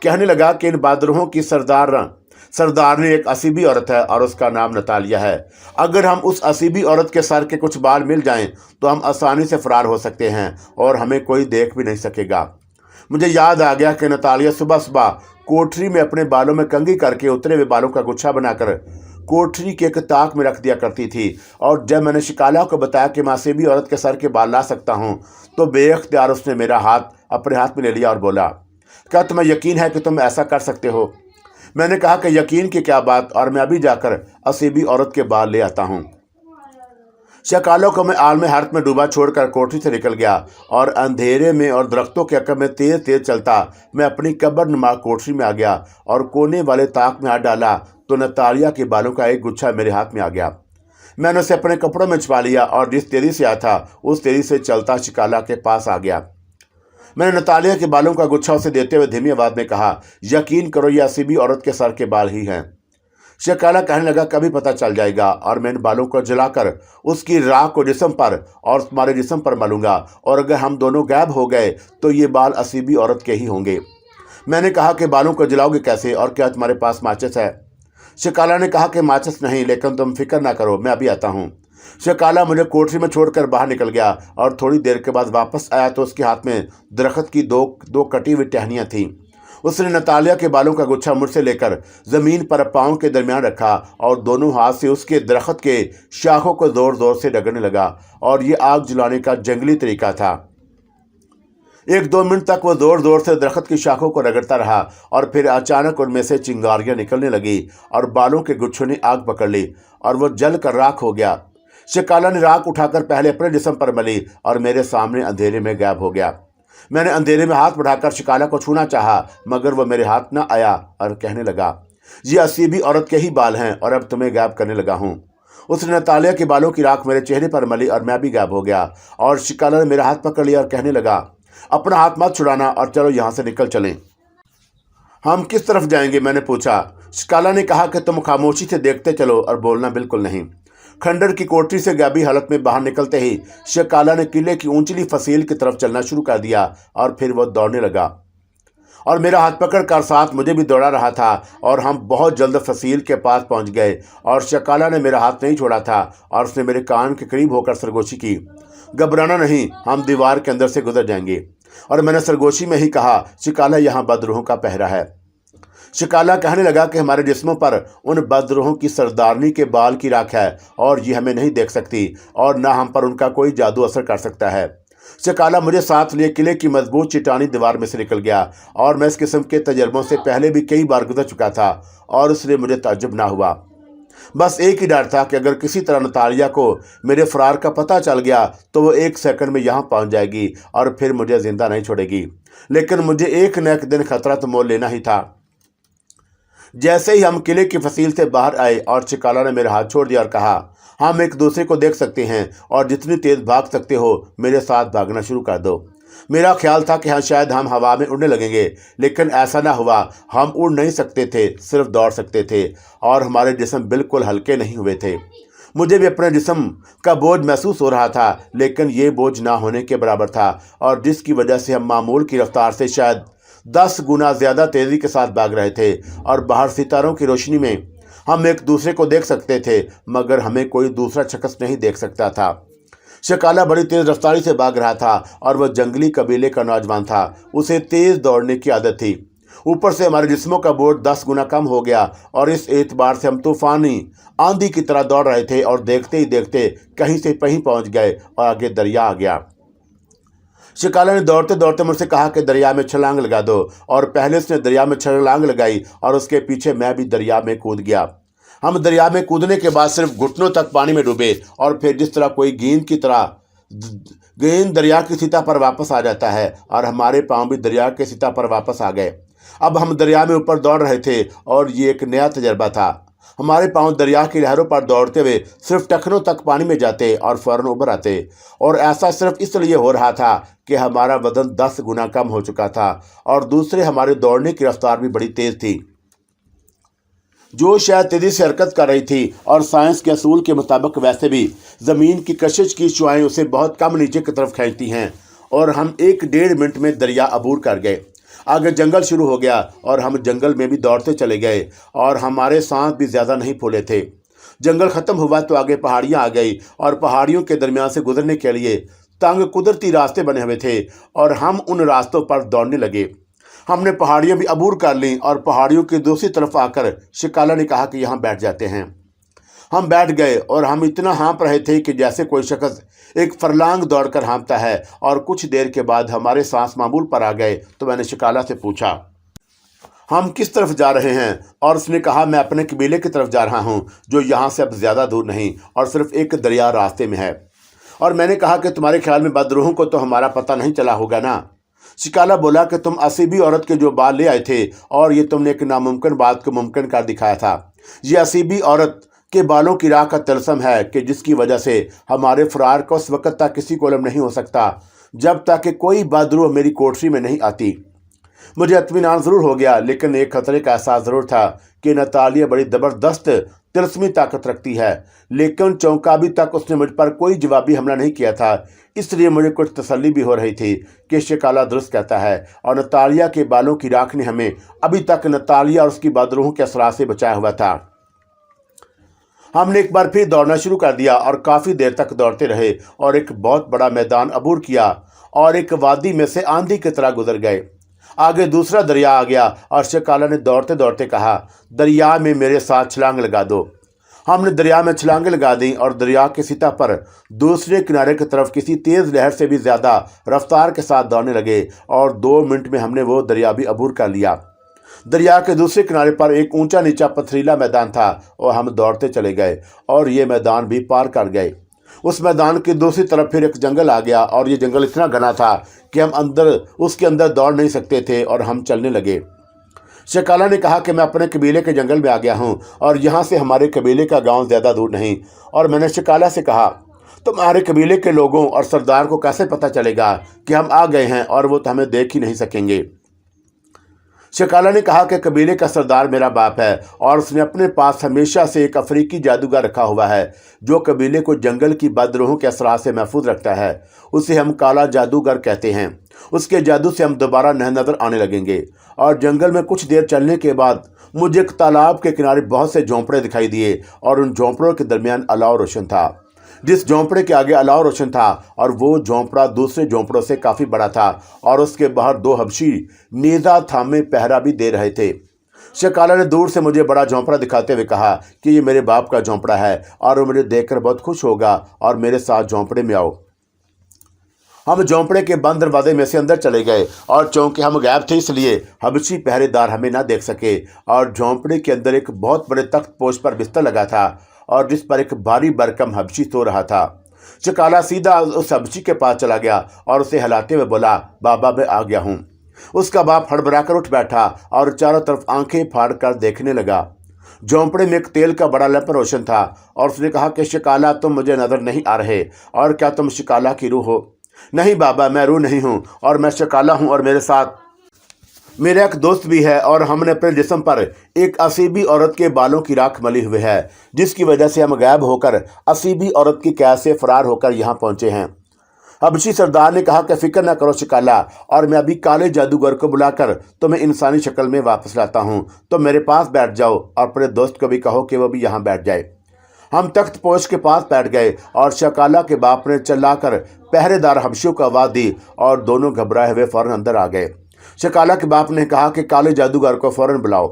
कहने लगा कि इन बदरूहों की सरदारनी एक असीबी औरत है और उसका नाम नतालिया है। अगर हम उस असीबी औरत के सर के कुछ बाल मिल जाएं तो हम आसानी से फरार हो सकते हैं और हमें कोई देख भी नहीं सकेगा। मुझे याद आ गया कि नतालिया सुबह सुबह कोठरी में अपने बालों में कंघी करके उतरे हुए बालों का गुच्छा बनाकर कोठरी के एक ताक में रख दिया करती थी। और जब मैंने शिकाला को बताया कि मैं असीबी औरत के सर के बाल ला सकता हूँ तो बेइख्तियार उसने मेरा हाथ अपने हाथ में ले लिया और बोला, क्या तुम्हें यकीन है कि तुम ऐसा कर सकते हो? मैंने कहा कि यकीन की क्या बात, और मैं अभी जाकर असीबी औरत के बाल ले आता हूँ। शिकाला को मैं आलम हरत में डूबा छोड़कर कोठरी से निकल गया और अंधेरे में और दरख्तों के अकब में तेज तेज चलता मैं अपनी कब्र नुमा कोठरी में आ गया और कोने वाले ताक में हाथ डाला तो नतालिया के बालों का एक गुच्छा मेरे हाथ में आ गया। मैंने उसे अपने कपड़ों में छुपा लिया और जिस तेजी से आया था उस तेजी से चलता शिकाला के पास आ गया। मैंने नतालिया के बालों का गुच्छा उसे देते हुए धीमी आवाज में कहा, यकीन करो ये असीबी औरत के सर के बाल ही हैं। शिकाला कहने लगा, कभी पता चल जाएगा और मैं इन बालों को जलाकर उसकी राख को जिस्म पर और तुम्हारे जिस्म पर मलूंगा और अगर हम दोनों गायब हो गए तो ये बाल असीबी औरत के ही होंगे। मैंने कहा कि बालों को जलाओगे कैसे और क्या तुम्हारे पास माचिस है? शिकाला ने कहा कि माचिस नहीं, लेकिन तुम फिक्र ना करो, मैं अभी आता हूँ। शिकाला मुझे कोठरी में छोड़कर बाहर निकल गया और थोड़ी देर के बाद वापस आया तो उसके हाथ में दरख्त की दो कटी हुई टहनियाँ थीं। उसने नतालिया के बालों का गुच्छा मुझसे लेकर ज़मीन पर पाँव के दरमियान रखा और दोनों हाथ से उसके दरख्त के शाखों को ज़ोर ज़ोर से रगड़ने लगा और ये आग जलाने का जंगली तरीका था। 1-2 मिनट तक वो ज़ोर ज़ोर से दरख्त की शाखों को रगड़ता रहा और फिर अचानक उनमें से चिंगारियाँ निकलने लगी और बालों के गुच्छों ने आग पकड़ ली और वो जल कर राख हो गया। शिकाला ने राख उठाकर पहले अपने जिस्म पर मली और मेरे सामने अंधेरे में गायब हो गया। मैंने अंधेरे में हाथ बढ़ाकर शिकाला को छूना चाहा मगर वह मेरे हाथ न आया और कहने लगा, ये असीबी औरत के ही बाल हैं और अब तुम्हें गायब करने लगा हूँ। उसने नतालिया के बालों की राख मेरे चेहरे पर मली और मैं भी गायब हो गया और शिकाला ने मेरा हाथ पकड़ लिया और कहने लगा, अपना हाथ मत छुड़ाना और चलो यहाँ से निकल चलें। हम किस तरफ जाएंगे? मैंने पूछा। शिकाला ने कहा कि तुम खामोशी से देखते चलो और बोलना बिल्कुल नहीं। खंडर की कोठरी से गायबी हालत में बाहर निकलते ही शिकाला ने किले की ऊंचली फसील की तरफ चलना शुरू कर दिया और फिर वो दौड़ने लगा और मेरा हाथ पकड़कर साथ मुझे भी दौड़ा रहा था और हम बहुत जल्द फसील के पास पहुंच गए और शिकाला ने मेरा हाथ नहीं छोड़ा था और उसने मेरे कान के करीब होकर सरगोशी की, घबराना नहीं, हम दीवार के अंदर से गुजर जाएंगे। और मैंने सरगोशी में ही कहा, शिकाला, यहाँ बदरूहों का पहरा है। शिकाला कहने लगा कि हमारे जिस्मों पर उन बदरूहों की सरदारनी के बाल की राख है और ये हमें नहीं देख सकती और ना हम पर उनका कोई जादू असर कर सकता है। शिकाला मुझे साथ लिए किले की मजबूत चट्टानी दीवार में से निकल गया और मैं इस किस्म के तजर्बों से पहले भी कई बार गुजर चुका था और इसलिए मुझे ताज्जुब ना हुआ। बस एक ही डर था कि अगर किसी तरह नतालिया को मेरे फरार का पता चल गया तो वो 1 सेकंड में यहाँ पहुँच जाएगी और फिर मुझे जिंदा नहीं छोड़ेगी। लेकिन मुझे एक न एक दिन खतरा तो मोल लेना ही था। जैसे ही हम किले की फसील से बाहर आए और शिकाला ने मेरा हाथ छोड़ दिया और कहा, हम एक दूसरे को देख सकते हैं और जितनी तेज़ भाग सकते हो मेरे साथ भागना शुरू कर दो। मेरा ख्याल था कि हाँ शायद हम हवा में उड़ने लगेंगे, लेकिन ऐसा ना हुआ। हम उड़ नहीं सकते थे, सिर्फ दौड़ सकते थे और हमारे जिस्म बिल्कुल हल्के नहीं हुए थे। मुझे भी अपने जिस्म का बोझ महसूस हो रहा था, लेकिन ये बोझ ना होने के बराबर था और जिसकी वजह से हम मामूल की रफ्तार से शायद 10 गुना ज्यादा तेजी के साथ भाग रहे थे और बाहर सितारों की रोशनी में हम एक दूसरे को देख सकते थे, मगर हमें कोई दूसरा शख्स नहीं देख सकता था। शकाला बड़ी तेज रफ्तारी से भाग रहा था और वह जंगली कबीले का नौजवान था। उसे तेज दौड़ने की आदत थी। ऊपर से हमारे जिस्मों का बोझ 10 गुना कम हो गया और इस एतबार से हम तूफानी आंधी की तरह दौड़ रहे थे और देखते ही देखते कहीं से कहीं पहुंच गए और आगे दरिया आ गया। शकाला ने दौड़ते दौड़ते मुझसे कहा कि दरिया में छलांग लगा दो, और पहले उसने दरिया में छलांग लगाई और उसके पीछे मैं भी दरिया में कूद गया। हम दरिया में कूदने के बाद सिर्फ घुटनों तक पानी में डूबे और फिर जिस तरह कोई गेंद दरिया की सतह पर वापस आ जाता है, और हमारे पांव भी दरिया के सतह पर वापस आ गए। अब हम दरिया में ऊपर दौड़ रहे थे और ये एक नया तजर्बा था। हमारे पांव दरिया की लहरों पर दौड़ते हुए सिर्फ टखनों तक पानी में जाते और फौरन उभर आते, और ऐसा सिर्फ इसलिए हो रहा था कि हमारा वजन 10 गुना कम हो चुका था और दूसरे हमारे दौड़ने की रफ्तार भी बड़ी तेज थी, जो शायद तेजी से हरकत कर रही थी। और साइंस के असूल के मुताबिक वैसे भी ज़मीन की कशिश की शुआएं उसे बहुत कम नीचे की तरफ खींचती हैं, और हम 1-1.5 मिनट में दरिया अबूर कर गए। आगे जंगल शुरू हो गया और हम जंगल में भी दौड़ते चले गए और हमारे सांस भी ज़्यादा नहीं फूले थे। जंगल ख़त्म हुआ तो आगे पहाड़ियाँ आ गई और पहाड़ियों के दरमियान से गुजरने के लिए तंग कुदरती रास्ते बने हुए थे और हम उन रास्तों पर दौड़ने लगे। हमने पहाड़ियाँ भी अबूर कर लीं और पहाड़ियों की दूसरी तरफ आकर शकाला ने कहा कि यहाँ बैठ जाते हैं। हम बैठ गए और हम इतना हाँप रहे थे कि जैसे कोई शख्स एक फरलांग दौड़कर हाँपता है, और कुछ देर के बाद हमारे सांस मामूल पर आ गए। तो मैंने शकाला से पूछा, हम किस तरफ जा रहे हैं? और उसने कहा, मैं अपने कबीले की तरफ जा रहा हूँ, जो यहाँ से अब ज़्यादा दूर नहीं और सिर्फ एक दरिया रास्ते में है। और मैंने कहा कि तुम्हारे ख्याल में बदरूहों को तो हमारा पता नहीं चला होगा ना? शकाला बोला कि तुम असीबी औरत के जो बाल ले आए थे और ये तुमने एक नामुमकिन बात को मुमकिन कर दिखाया था। ये असीबी औरत के बालों की राह का तलस्म है कि जिसकी वजह से हमारे फरार का उस वक़्त तक किसी को इल्म नहीं हो सकता जब तक कि कोई बदरूह मेरी कोठरी में नहीं आती। मुझे इत्मीनान ज़रूर हो गया, लेकिन एक खतरे का एहसास ज़रूर था कि नतालिया बड़ी ज़बरदस्त तिलस्मी ताकत रखती है। लेकिन चौंका अभी तक उसने मुझ पर कोई जवाबी हमला नहीं किया था, इसलिए मुझे कुछ तसल्ली भी हो रही थी कि शकाला दुरुस्त कहता है और नतालिया के बालों की राख ने हमें अभी तक नतालिया और उसकी बदरूहों के असरात से बचाया हुआ था। हमने एक बार फिर दौड़ना शुरू कर दिया और काफ़ी देर तक दौड़ते रहे और एक बहुत बड़ा मैदान अबूर किया और एक वादी में से आंधी की तरह गुजर गए। आगे दूसरा दरिया आ गया और शकाला ने दौड़ते दौड़ते कहा, दरिया में मेरे साथ छलांग लगा दो। हमने दरिया में छलांगें लगा दी और दरिया की सतह पर दूसरे किनारे की तरफ किसी तेज़ लहर से भी ज़्यादा रफ्तार के साथ दौड़ने लगे और 2 मिनट में हमने वो दरिया भी अबूर कर लिया। दरिया के दूसरे किनारे पर एक ऊंचा नीचा पथरीला मैदान था और हम दौड़ते चले गए और ये मैदान भी पार कर गए। उस मैदान की दूसरी तरफ फिर एक जंगल आ गया और ये जंगल इतना घना था कि हम उसके अंदर दौड़ नहीं सकते थे और हम चलने लगे। शकाला ने कहा कि मैं अपने कबीले के जंगल में आ गया हूँ और यहाँ से हमारे कबीले का गांव ज़्यादा दूर नहीं। और मैंने शकाला से कहा, तुम्हारे कबीले के लोगों और सरदार को कैसे पता चलेगा कि हम आ गए हैं और वो तो हमें देख ही नहीं सकेंगे? शकाला ने कहा कि कबीले का सरदार मेरा बाप है और उसने अपने पास हमेशा से एक अफ्रीकी जादूगर रखा हुआ है जो कबीले को जंगल की बदरूहों के असरात से महफूज रखता है। उसे हम काला जादूगर कहते हैं। उसके जादू से हम दोबारा नजर आने लगेंगे। और जंगल में कुछ देर चलने के बाद मुझे एक तालाब के किनारे बहुत से झोंपड़े दिखाई दिए और उन झोंपड़ों के दरमियान अलाव रोशन था। जिस झोंपड़े के आगे अलाव रोशन था और वो झोंपड़ा दूसरे झोंपड़ों से काफ़ी बड़ा था और उसके बाहर 2 हबशी नेज़ा थामे पहरा भी दे रहे थे। शकाला ने दूर से मुझे बड़ा झोंपड़ा दिखाते हुए कहा कि ये मेरे बाप का झोंपड़ा है और वो मुझे देखकर बहुत खुश होगा और मेरे साथ झोंपड़े में आओ। हम झोंपड़े के बंद दरवाजे में से अंदर चले गए और चूंकि हम गायब थे इसलिए हबशी पहरेदार हमें ना देख सके। और झोंपड़े के अंदर एक बहुत बड़े तख्त पोश पर बिस्तर लगा था और जिस पर एक भारी भरकम हबशी सो रहा था। शकाला सीधा उस हबशी के पास चला गया और उसे हिलाते हुए बोला, बाबा मैं आ गया हूँ। उसका बाप हड़बड़ाकर उठ बैठा और चारों तरफ आंखें फाड़ कर देखने लगा। झोंपड़े में एक तेल का बड़ा लैंप रोशन था और उसने कहा कि शकाला तुम मुझे नजर नहीं आ रहे, और क्या तुम शकाला की रूह हो? नहीं बाबा, मैं रूह नहीं हूँ और मैं शकाला हूँ और मेरे साथ मेरा एक दोस्त भी है और हमने अपने जिस्म पर एक असीबी औरत के बालों की राख मली हुई है जिसकी वजह से हम गायब होकर असीबी औरत की कैद से फरार होकर यहाँ पहुँचे हैं। حبشی سردار نے کہا کہ فکر نہ کرو شکالا، اور میں ابھی کالے جادوگر کو بلا کر تمہیں انسانی شکل میں واپس لاتا ہوں، تم میرے پاس بیٹھ جاؤ اور اپنے دوست کو بھی کہو کہ وہ بھی یہاں بیٹھ جائے۔ ہم تخت پوش کے پاس بیٹھ گئے اور شکالا کے باپ نے چلا کر پہرے دار حبشیوں کو آواز دی اور دونوں گھبرائے ہوئے فوراً اندر آ گئے۔ شکالا کے باپ نے کہا کہ کالے جادوگر کو فوراً بلاؤ۔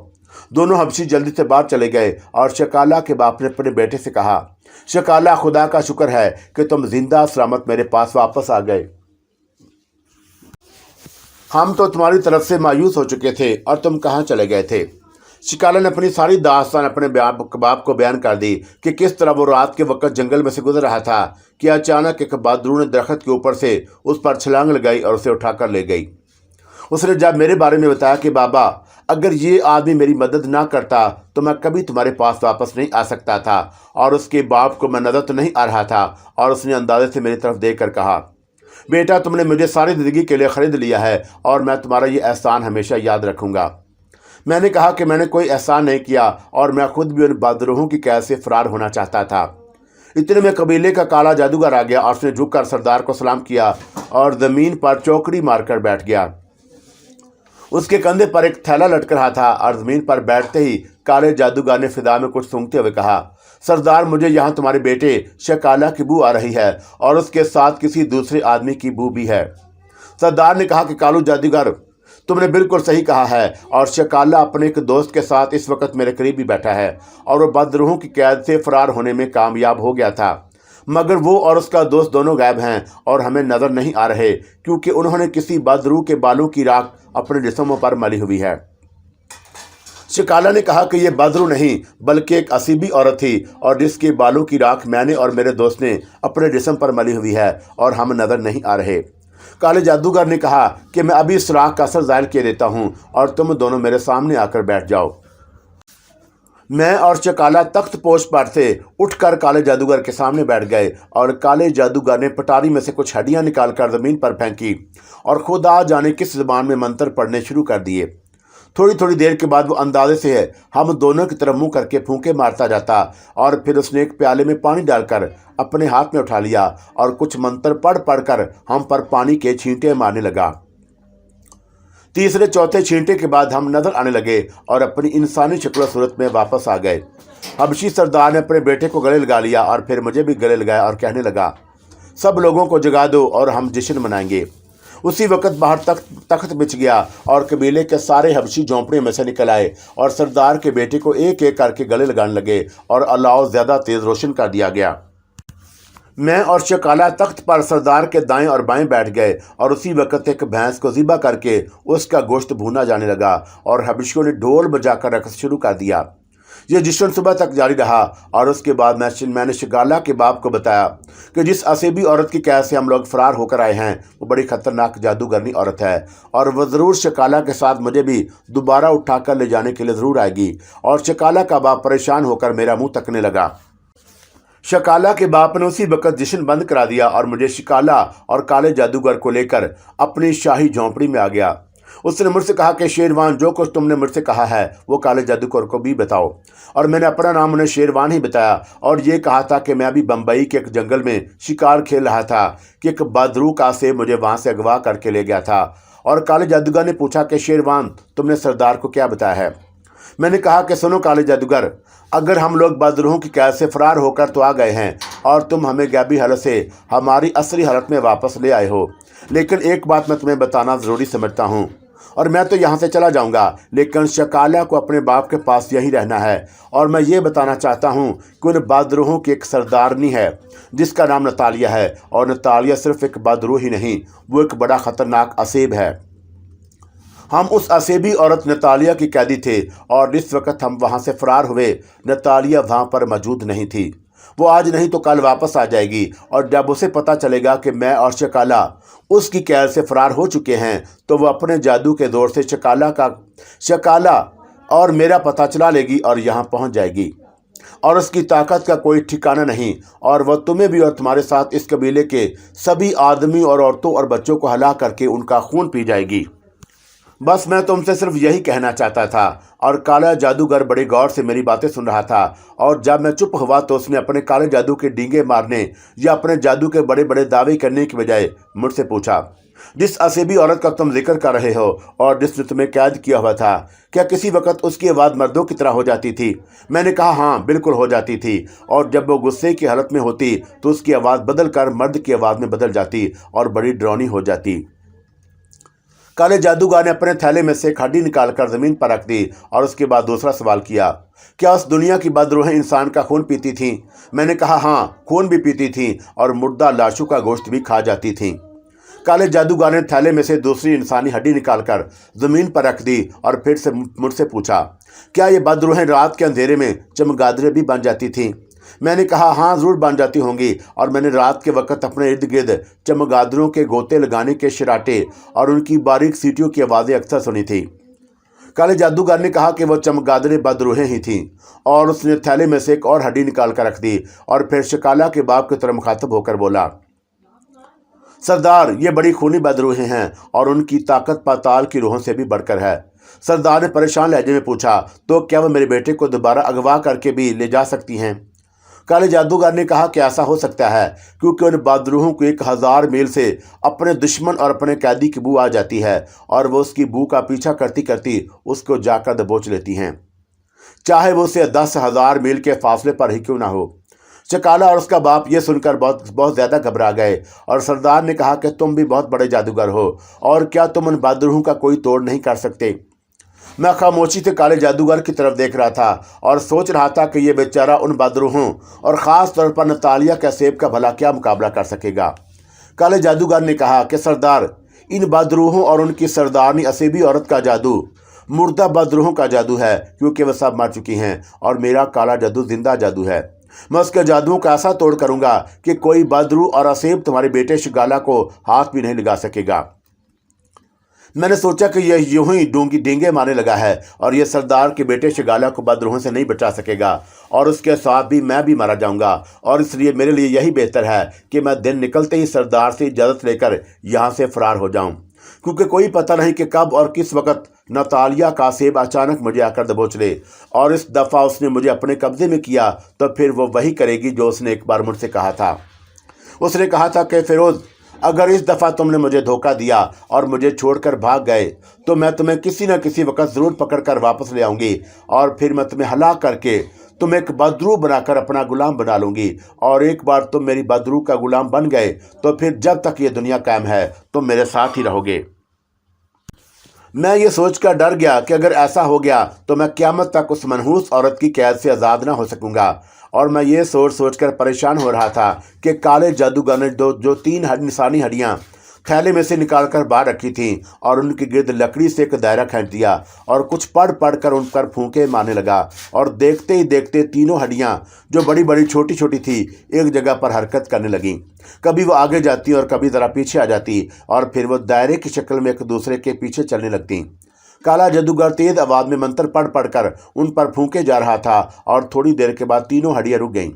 دونوں حبشی جلدی سے باہر چلے گئے اور شکالا کے باپ نے اپنے بیٹے سے کہا، شکالا، خدا کا شکر ہے کہ تم زندہ سلامت میرے پاس واپس آ گئے۔ ہم تو تمہاری طرف سے مایوس ہو چکے تھے اور تم کہاں چلے گئے تھے؟ شکالا نے اپنی ساری داستان اپنے باپ کو بیان کر دی کہ کس طرح وہ رات کے وقت جنگل میں سے گزر رہا تھا کہ اچانک ایک بادرو نے درخت کے اوپر سے اس پر چھلانگ لگائی اور اسے اٹھا کر لے گئی۔ اس نے جب میرے بارے میں بتایا کہ بابا، اگر یہ آدمی میری مدد نہ کرتا تو میں کبھی تمہارے پاس واپس نہیں آ سکتا تھا، اور اس کے باپ کو میں نظر تو نہیں آ رہا تھا، اور اس نے اندازے سے میری طرف دیکھ کر کہا، بیٹا، تم نے مجھے ساری زندگی کے لیے خرید لیا ہے اور میں تمہارا یہ احسان ہمیشہ یاد رکھوں گا۔ میں نے کہا کہ میں نے کوئی احسان نہیں کیا اور میں خود بھی ان بادروہوں کی قید سے فرار ہونا چاہتا تھا۔ اتنے میں قبیلے کا کالا جادوگر آ گیا اور اس نے جھک کر سردار کو سلام کیا اور زمین پر چوکڑی مار کر بیٹھ گیا۔ اس کے کندھے پر ایک تھیلا لٹک رہا تھا اور زمین پر بیٹھتے ہی کالے جادوگر نے فضا میں کچھ سونگتے ہوئے کہا، سردار، مجھے یہاں تمہارے بیٹے شکالا کی بو آ رہی ہے اور اس کے ساتھ کسی دوسرے آدمی کی بو بھی ہے۔ سردار نے کہا کہ کالو جادوگر، تم نے بالکل صحیح کہا ہے، اور شکالا اپنے ایک دوست کے ساتھ اس وقت میرے قریب ہی بیٹھا ہے، اور وہ بدروحوں کی قید سے فرار ہونے میں کامیاب ہو گیا تھا، مگر وہ اور اس کا دوست دونوں غائب ہیں اور ہمیں نظر نہیں آ رہے، کیونکہ انہوں نے کسی بدروح کے بالوں کی راکھ اپنے جسموں پر ملی ہوئی ہے۔ شکالا نے کہا کہ یہ بدروح نہیں بلکہ ایک اسیبی عورت تھی، اور جس کے بالوں کی راکھ میں نے اور میرے دوست نے اپنے جسم پر ملی ہوئی ہے اور ہم نظر نہیں آ رہے۔ کالے جادوگر نے کہا کہ میں ابھی اس راکھ کا اثر ظاہر کیے دیتا ہوں اور تم دونوں میرے سامنے آ کر بیٹھ جاؤ۔ میں اور شکالا تخت پوش پر سے اٹھ کر کالے جادوگر کے سامنے بیٹھ گئے، اور کالے جادوگر نے پٹاری میں سے کچھ ہڈیاں نکال کر زمین پر پھینکی اور خدا جانے کس زبان میں منتر پڑھنے شروع کر دیے۔ تھوڑی دیر کے بعد وہ اندازے سے ہم دونوں کی طرف منہ کر کے پھونکے مارتا جاتا، اور پھر اس نے ایک پیالے میں پانی ڈال کر اپنے ہاتھ میں اٹھا لیا اور کچھ منتر پڑھ کر ہم پر پانی کے چھینٹے مارنے لگا۔ تیسرے چوتھے چھینٹے کے بعد ہم نظر آنے لگے اور اپنی انسانی شکل و صورت میں واپس آ گئے۔ حبشی سردار نے اپنے بیٹے کو گلے لگا لیا اور پھر مجھے بھی گلے لگایا اور کہنے لگا، سب لوگوں کو جگا دو اور ہم جشن منائیں گے۔ اسی وقت باہر تخت بچھ گیا اور قبیلے کے سارے حبشی جھونپڑیوں میں سے نکل آئے اور سردار کے بیٹے کو ایک ایک کر کے گلے لگانے لگے اور الاؤ زیادہ تیز روشن کر دیا گیا۔ میں اور شکالا تخت پر سردار کے دائیں اور بائیں بیٹھ گئے، اور اسی وقت ایک بھینس کو ذبح کر کے اس کا گوشت بھونا جانے لگا اور حبشیوں نے ڈھول بجا کر رقص شروع کر دیا۔ یہ جشن صبح تک جاری رہا، اور اس کے بعد میں نے شکالا کے باپ کو بتایا کہ جس اسیبی عورت کی قید سے ہم لوگ فرار ہو کر آئے ہیں وہ بڑی خطرناک جادوگرنی عورت ہے، اور وہ ضرور شکالا کے ساتھ مجھے بھی دوبارہ اٹھا کر لے جانے کے لیے ضرور آئے گی۔ اور شکالا کا باپ پریشان ہو کر میرا منہ تکنے لگا۔ شکالا کے باپ نے اسی وقت جشن بند کرا دیا اور مجھے شکالا اور کالے جادوگر کو لے کر اپنی شاہی جھونپڑی میں آ گیا۔ اس نے مجھ سے کہا کہ شیروان، جو کچھ تم نے مجھ سے کہا ہے وہ کالے جادوگر کو بھی بتاؤ، اور میں نے اپنا نام انہیں شیروان ہی بتایا، اور یہ کہا تھا کہ میں ابھی بمبئی کے ایک جنگل میں شکار کھیل رہا تھا کہ ایک بدروح کا سے مجھے وہاں سے اغوا کر کے لے گیا تھا۔ اور کالے جادوگر نے پوچھا کہ شیروان، تم نے سردار کو کیا بتایا ہے؟ میں نے کہا کہ سنو کالے جادوگر، اگر ہم لوگ بدروحوں کی قید سے فرار ہو کر تو آ گئے ہیں اور تم ہمیں غیبی حالت سے ہماری اصلی حالت میں واپس لے آئے ہو، لیکن ایک بات میں تمہیں بتانا ضروری سمجھتا ہوں، اور میں تو یہاں سے چلا جاؤں گا، لیکن شکالا کو اپنے باپ کے پاس یہی رہنا ہے، اور میں یہ بتانا چاہتا ہوں کہ ان بدروحوں کی ایک سردارنی ہے جس کا نام نتالیہ ہے، اور نتالیہ صرف ایک بدروح ہی نہیں، وہ ایک بڑا خطرناک اسیب ہے۔ ہم اس اسیبی عورت نتالیہ کی قیدی تھے، اور جس وقت ہم وہاں سے فرار ہوئے نتالیہ وہاں پر موجود نہیں تھی۔ وہ آج نہیں تو کل واپس آ جائے گی، اور جب اسے پتہ چلے گا کہ میں اور شکالا اس کی قید سے فرار ہو چکے ہیں تو وہ اپنے جادو کے زور سے شکالا اور میرا پتہ چلا لے گی اور یہاں پہنچ جائے گی، اور اس کی طاقت کا کوئی ٹھکانہ نہیں، اور وہ تمہیں بھی اور تمہارے ساتھ اس قبیلے کے سبھی آدمی اور عورتوں اور بچوں کو ہلا کر کے ان کا خون پی جائے گی۔ बस मैं तुमसे सिर्फ यही कहना चाहता था। और काला जादूगर बड़े गौर से मेरी बातें सुन रहा था, और जब मैं चुप हुआ तो उसने अपने काले जादू के डींगे मारने या अपने जादू के बड़े बड़े दावे करने की बजाय मुझसे पूछा, जिस असेबी औरत का तुम जिक्र कर रहे हो और जिसने तुम्हें कैद किया हुआ था, क्या किसी वक्त उसकी आवाज़ मर्दों की तरह हो जाती थी? मैंने कहा, हाँ बिल्कुल हो जाती थी। और जब वो गुस्से की हालत में होती तो उसकी आवाज़ बदल कर मर्द की आवाज़ में बदल जाती और बड़ी डरावनी हो जाती। काले जादूगर ने अपने थैले में से एक हड्डी निकालकर जमीन पर रख दी और उसके बाद दूसरा सवाल किया, क्या उस दुनिया की बदरूहें इंसान का खून पीती थीं? मैंने कहा, हाँ खून भी पीती थीं और मुर्दा लाशों का गोश्त भी खा जाती थीं। काले जादूगर ने थैले में से दूसरी इंसानी हड्डी निकालकर जमीन पर रख दी और फिर से मुझसे पूछा, क्या ये बदरूहें रात के अंधेरे में चमगादड़ें भी बन जाती थीं? मैंने कहा, हाँ ज़रूर बन जाती होंगी। और मैंने रात के वक्त अपने इर्द गिर्द चमगादड़ों के गोते लगाने के शराटे और उनकी बारीक सीटियों की आवाज़ें अक्सर सुनी थी। काले जादूगर ने कहा कि वो चमगादड़ें बदरूहें ही थीं, और उसने थैले में से एक और हड्डी निकाल कर रख दी और फिर शिकाला के बाप की तरफ मुखातब होकर बोला, सरदार ये बड़ी खूनी बदरूहें हैं और उनकी ताकत पाताल की रूहों से भी बढ़कर है। सरदार ने परेशान लहजे में पूछा, तो क्या वह मेरे बेटे को दोबारा अगवा करके भी ले जा सकती हैं? काले जादूगर ने कहा कि ऐसा हो सकता है, क्योंकि उन बदरूहों को 1000 मील से अपने दुश्मन और अपने कैदी की बू आ जाती है और वो उसकी बू का पीछा करती करती उसको जाकर दबोच लेती हैं, चाहे वो उसे 10,000 मील के फासले पर ही क्यों ना हो। शिकाला और उसका बाप ये सुनकर बहुत बहुत ज़्यादा घबरा गए और सरदार ने कहा कि तुम भी बहुत बड़े जादूगर हो, और क्या तुम उन बदरूहों का कोई तोड़ नहीं कर सकते? मैं खामोशी से काले जादूगर की तरफ देख रहा था और सोच रहा था कि यह बेचारा उन बदरूहों और ख़ास तौर पर नतालिया कैसेब का भला क्या मुकाबला कर सकेगा। काले जादूगर ने कहा कि सरदार, इन बदरूहों और उनकी सरदारनी असेबी औरत का जादू मुर्दा बदरूहों का जादू है, क्योंकि वह सब मर चुकी हैं, और मेरा काला जादू जिंदा जादू है। मैं उसके जादुओं का ऐसा तोड़ करूंगा कि कोई बदरू और असेब तुम्हारे बेटे शिगाला को हाथ भी नहीं लगा सकेगा। मैंने सोचा कि यह यूं ही डींगे मारने लगा है और यह सरदार के बेटे शिगाला को बदरूहों से नहीं बचा सकेगा, और उसके साथ भी मैं भी मारा जाऊंगा। और इसलिए मेरे लिए यही बेहतर है कि मैं दिन निकलते ही सरदार से इजाज़त लेकर यहाँ से फरार हो जाऊं, क्योंकि कोई पता नहीं कि कब और किस वक्त नतालिया कासेब अचानक मुझे आकर दबोच ले, और इस दफ़ा उसने मुझे अपने कब्जे में किया तो फिर वो वही करेगी जो उसने एक बार मुझसे कहा था। उसने कहा था कि फिरोज़, अगर इस दफ़ा तुमने मुझे धोखा दिया और मुझे छोड़कर भाग गए तो मैं तुम्हें किसी न किसी वक्त ज़रूर पकड़ कर वापस ले आऊँगी, और फिर मैं तुम्हें हलाक करके तुम एक बदरू बनाकर अपना गुलाम बना लूँगी। और एक बार तुम मेरी बदरू का गुलाम बन गए तो फिर जब तक ये दुनिया कायम है तुम मेरे साथ ही रहोगे। मैं ये सोचकर डर गया कि अगर ऐसा हो गया तो मैं क़यामत तक उस मनहूस औरत की कैद से आज़ाद न हो सकूँगा। और मैं ये सोच कर परेशान हो रहा था कि काले जादूगर ने जो 3 इंसानी हड्डियाँ थैले में से निकालकर बाहर रखी थीं और उनके गिर्द लकड़ी से एक दायरा खींच दिया और कुछ पढ़ कर उन पर फूंके मारने लगा। और देखते ही देखते तीनों हड्डियाँ, जो बड़ी बड़ी छोटी छोटी थी, एक जगह पर हरकत करने लगीं। कभी वो आगे जाती और कभी ज़रा पीछे आ जाती, और फिर वो दायरे की शक्ल में एक दूसरे के पीछे चलने लगती। काला जादूगर तेज आवाज़ में मंत्र पढ़ कर उन पर फूंके जा रहा था, और थोड़ी देर के बाद तीनों हड्डियाँ रुक गईं।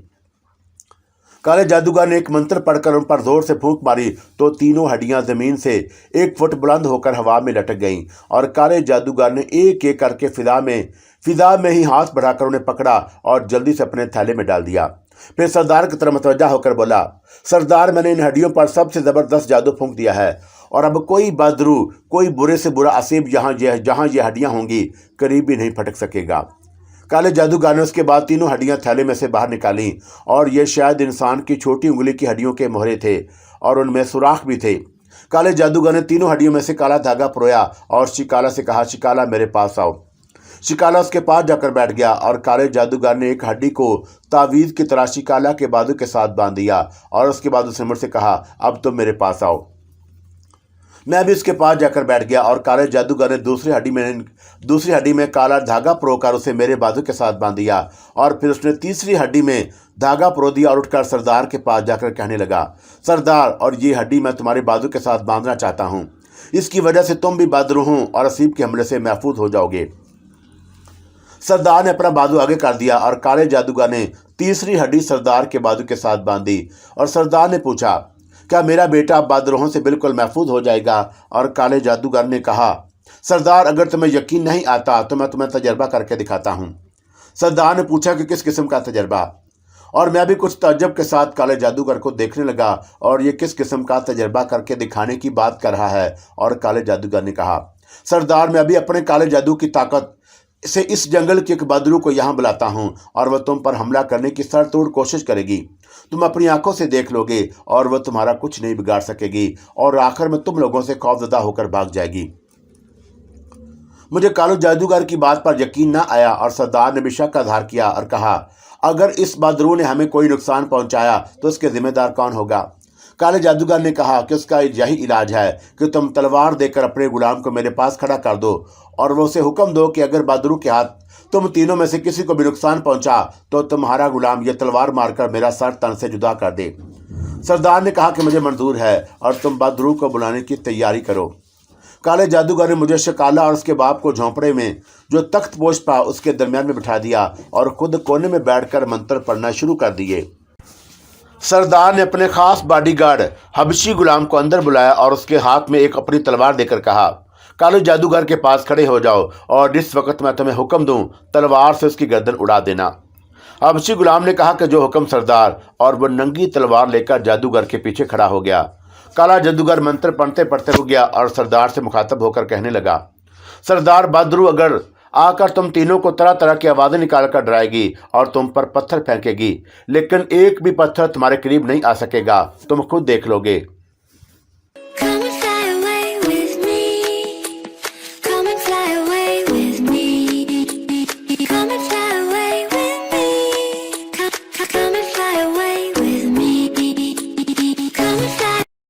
काले जादूगर ने एक मंत्र पढ़कर उन पर जोर से फूंक मारी तो तीनों हड्डियां जमीन से 1 फुट बुलंद होकर हवा में लटक गईं, और काले जादूगर ने एक एक करके फिजा में ही हाथ बढ़ाकर उन्हें पकड़ा और जल्दी से अपने थैले में डाल दिया। फिर सरदार की तरफ मुतवज्जा होकर बोला, सरदार, मैंने इन हड्डियों पर सबसे ज़बरदस्त जादू फूंक दिया है, और अब कोई बदरू, कोई बुरे से बुरा असीब जहाँ ये हड्डियाँ होंगी करीब भी नहीं फटक सकेगा। काले जादूगर ने उसके बाद तीनों हड्डियां थैले में से बाहर निकालीं, और ये शायद इंसान की छोटी उंगली की हड्डियों के मोहरे थे और उनमें सुराख भी थे। काले जादूगर ने तीनों हड्डियों में से काला धागा परोया और शिकाला से कहा, शिकाला मेरे पास आओ। शिकाला उसके पास जाकर बैठ गया, और काले जादूगर ने एक हड्डी को तावीज़ की तरह शिकाला के बाजू के साथ बांध दिया, और उसके बाद उसने मुझसे कहा, अब तुम मेरे पास आओ। मैं भी उसके पास जाकर बैठ गया, और काले जादूगर ने दूसरी हड्डी में काला धागा परोकर उसे मेरे बाजू के साथ बांध दिया, और फिर उसने तीसरी हड्डी में धागा परो दिया और उठकर सरदार के पास जाकर कहने लगा, सरदार, और ये हड्डी मैं तुम्हारे बाजू के साथ बांधना चाहता हूँ। इसकी वजह से तुम भी बदरूहों और असीब के हमले से महफूज हो जाओगे। सरदार ने अपना बाजू आगे कर दिया, और काले जादूगर ने तीसरी हड्डी सरदार के बाजू के साथ बांधी, और सरदार ने पूछा, क्या मेरा बेटा बदरूहों से बिल्कुल महफूज हो जाएगा? और काले जादूगर ने कहा, सरदार, अगर तुम्हें यकीन नहीं आता तो मैं तुम्हें तजर्बा करके दिखाता हूँ। सरदार ने पूछा कि किस किस्म का तजर्बा, और मैं भी कुछ ताज्जुब के साथ काले जादूगर को देखने लगा। और ये किस किस्म का तजर्बा करके दिखाने की बात कर रहा है? और काले जादूगर ने कहा, सरदार, मैं अभी अपने काले जादू की ताकत से इस जंगल के एक बदरू को यहाँ बुलाता हूँ और वह तुम पर हमला करने की सरतोड़ कोशिश करेगी। तुम अपनी आंखों से देख लोगे और वह तुम्हारा कुछ नहीं बिगाड़ सकेगी और आखिर में तुम लोगों से खौफजदा होकर भाग जाएगी। मुझे काले जादूगर की बात पर यकीन ना आया और सरदार ने भी शक का इजहार किया और कहा, अगर इस बदरू ने हमें कोई नुकसान पहुंचाया तो इसके जिम्मेदार कौन होगा? काले जादूगर ने कहा कि उसका यही इलाज है कि तुम तलवार देकर अपने गुलाम को मेरे पास खड़ा कर दो और वो उसे हुक्म दो कि अगर बदरू के हाथ तुम तीनों में से किसी को भी नुकसान पहुंचा तो तुम्हारा गुलाम ये तलवार मारकर मेरा सर तन से जुदा कर दे। सरदार ने कहा कि मुझे मंजूर है और तुम बदरू को बुलाने की तैयारी करो। काले जादूगर ने मुझे शकाला और उसके बाप को झोंपड़े में जो तख्त पोश था उसके दरमियान में बिठा दिया और खुद कोने में बैठकर मंत्र पढ़ना शुरू कर दिए। सरदार ने अपने खास बॉडीगार्ड हबशी गुलाम को अंदर बुलाया और उसके हाथ में एक अपनी तलवार देकर कहा, काले जादूगर के पास खड़े हो जाओ और जिस वक्त मैं तुम्हें हुक्म दूं तलवार से उसकी गर्दन उड़ा देना। हबशी गुलाम ने कहा कि जो हुक्म सरदार, और वो नंगी तलवार लेकर जादूगर के पीछे खड़ा हो गया। काला जादूगर मंत्र पढ़ते पढ़ते रुक गया और सरदार से मुखातब होकर कहने लगा, सरदार, बदरू अगर आकर तुम तीनों को तरह तरह की आवाज़ें निकाल कर डराएगी और तुम पर पत्थर फेंकेगी, लेकिन एक भी पत्थर तुम्हारे करीब नहीं आ सकेगा, तुम खुद देख लोगे। Come and fly away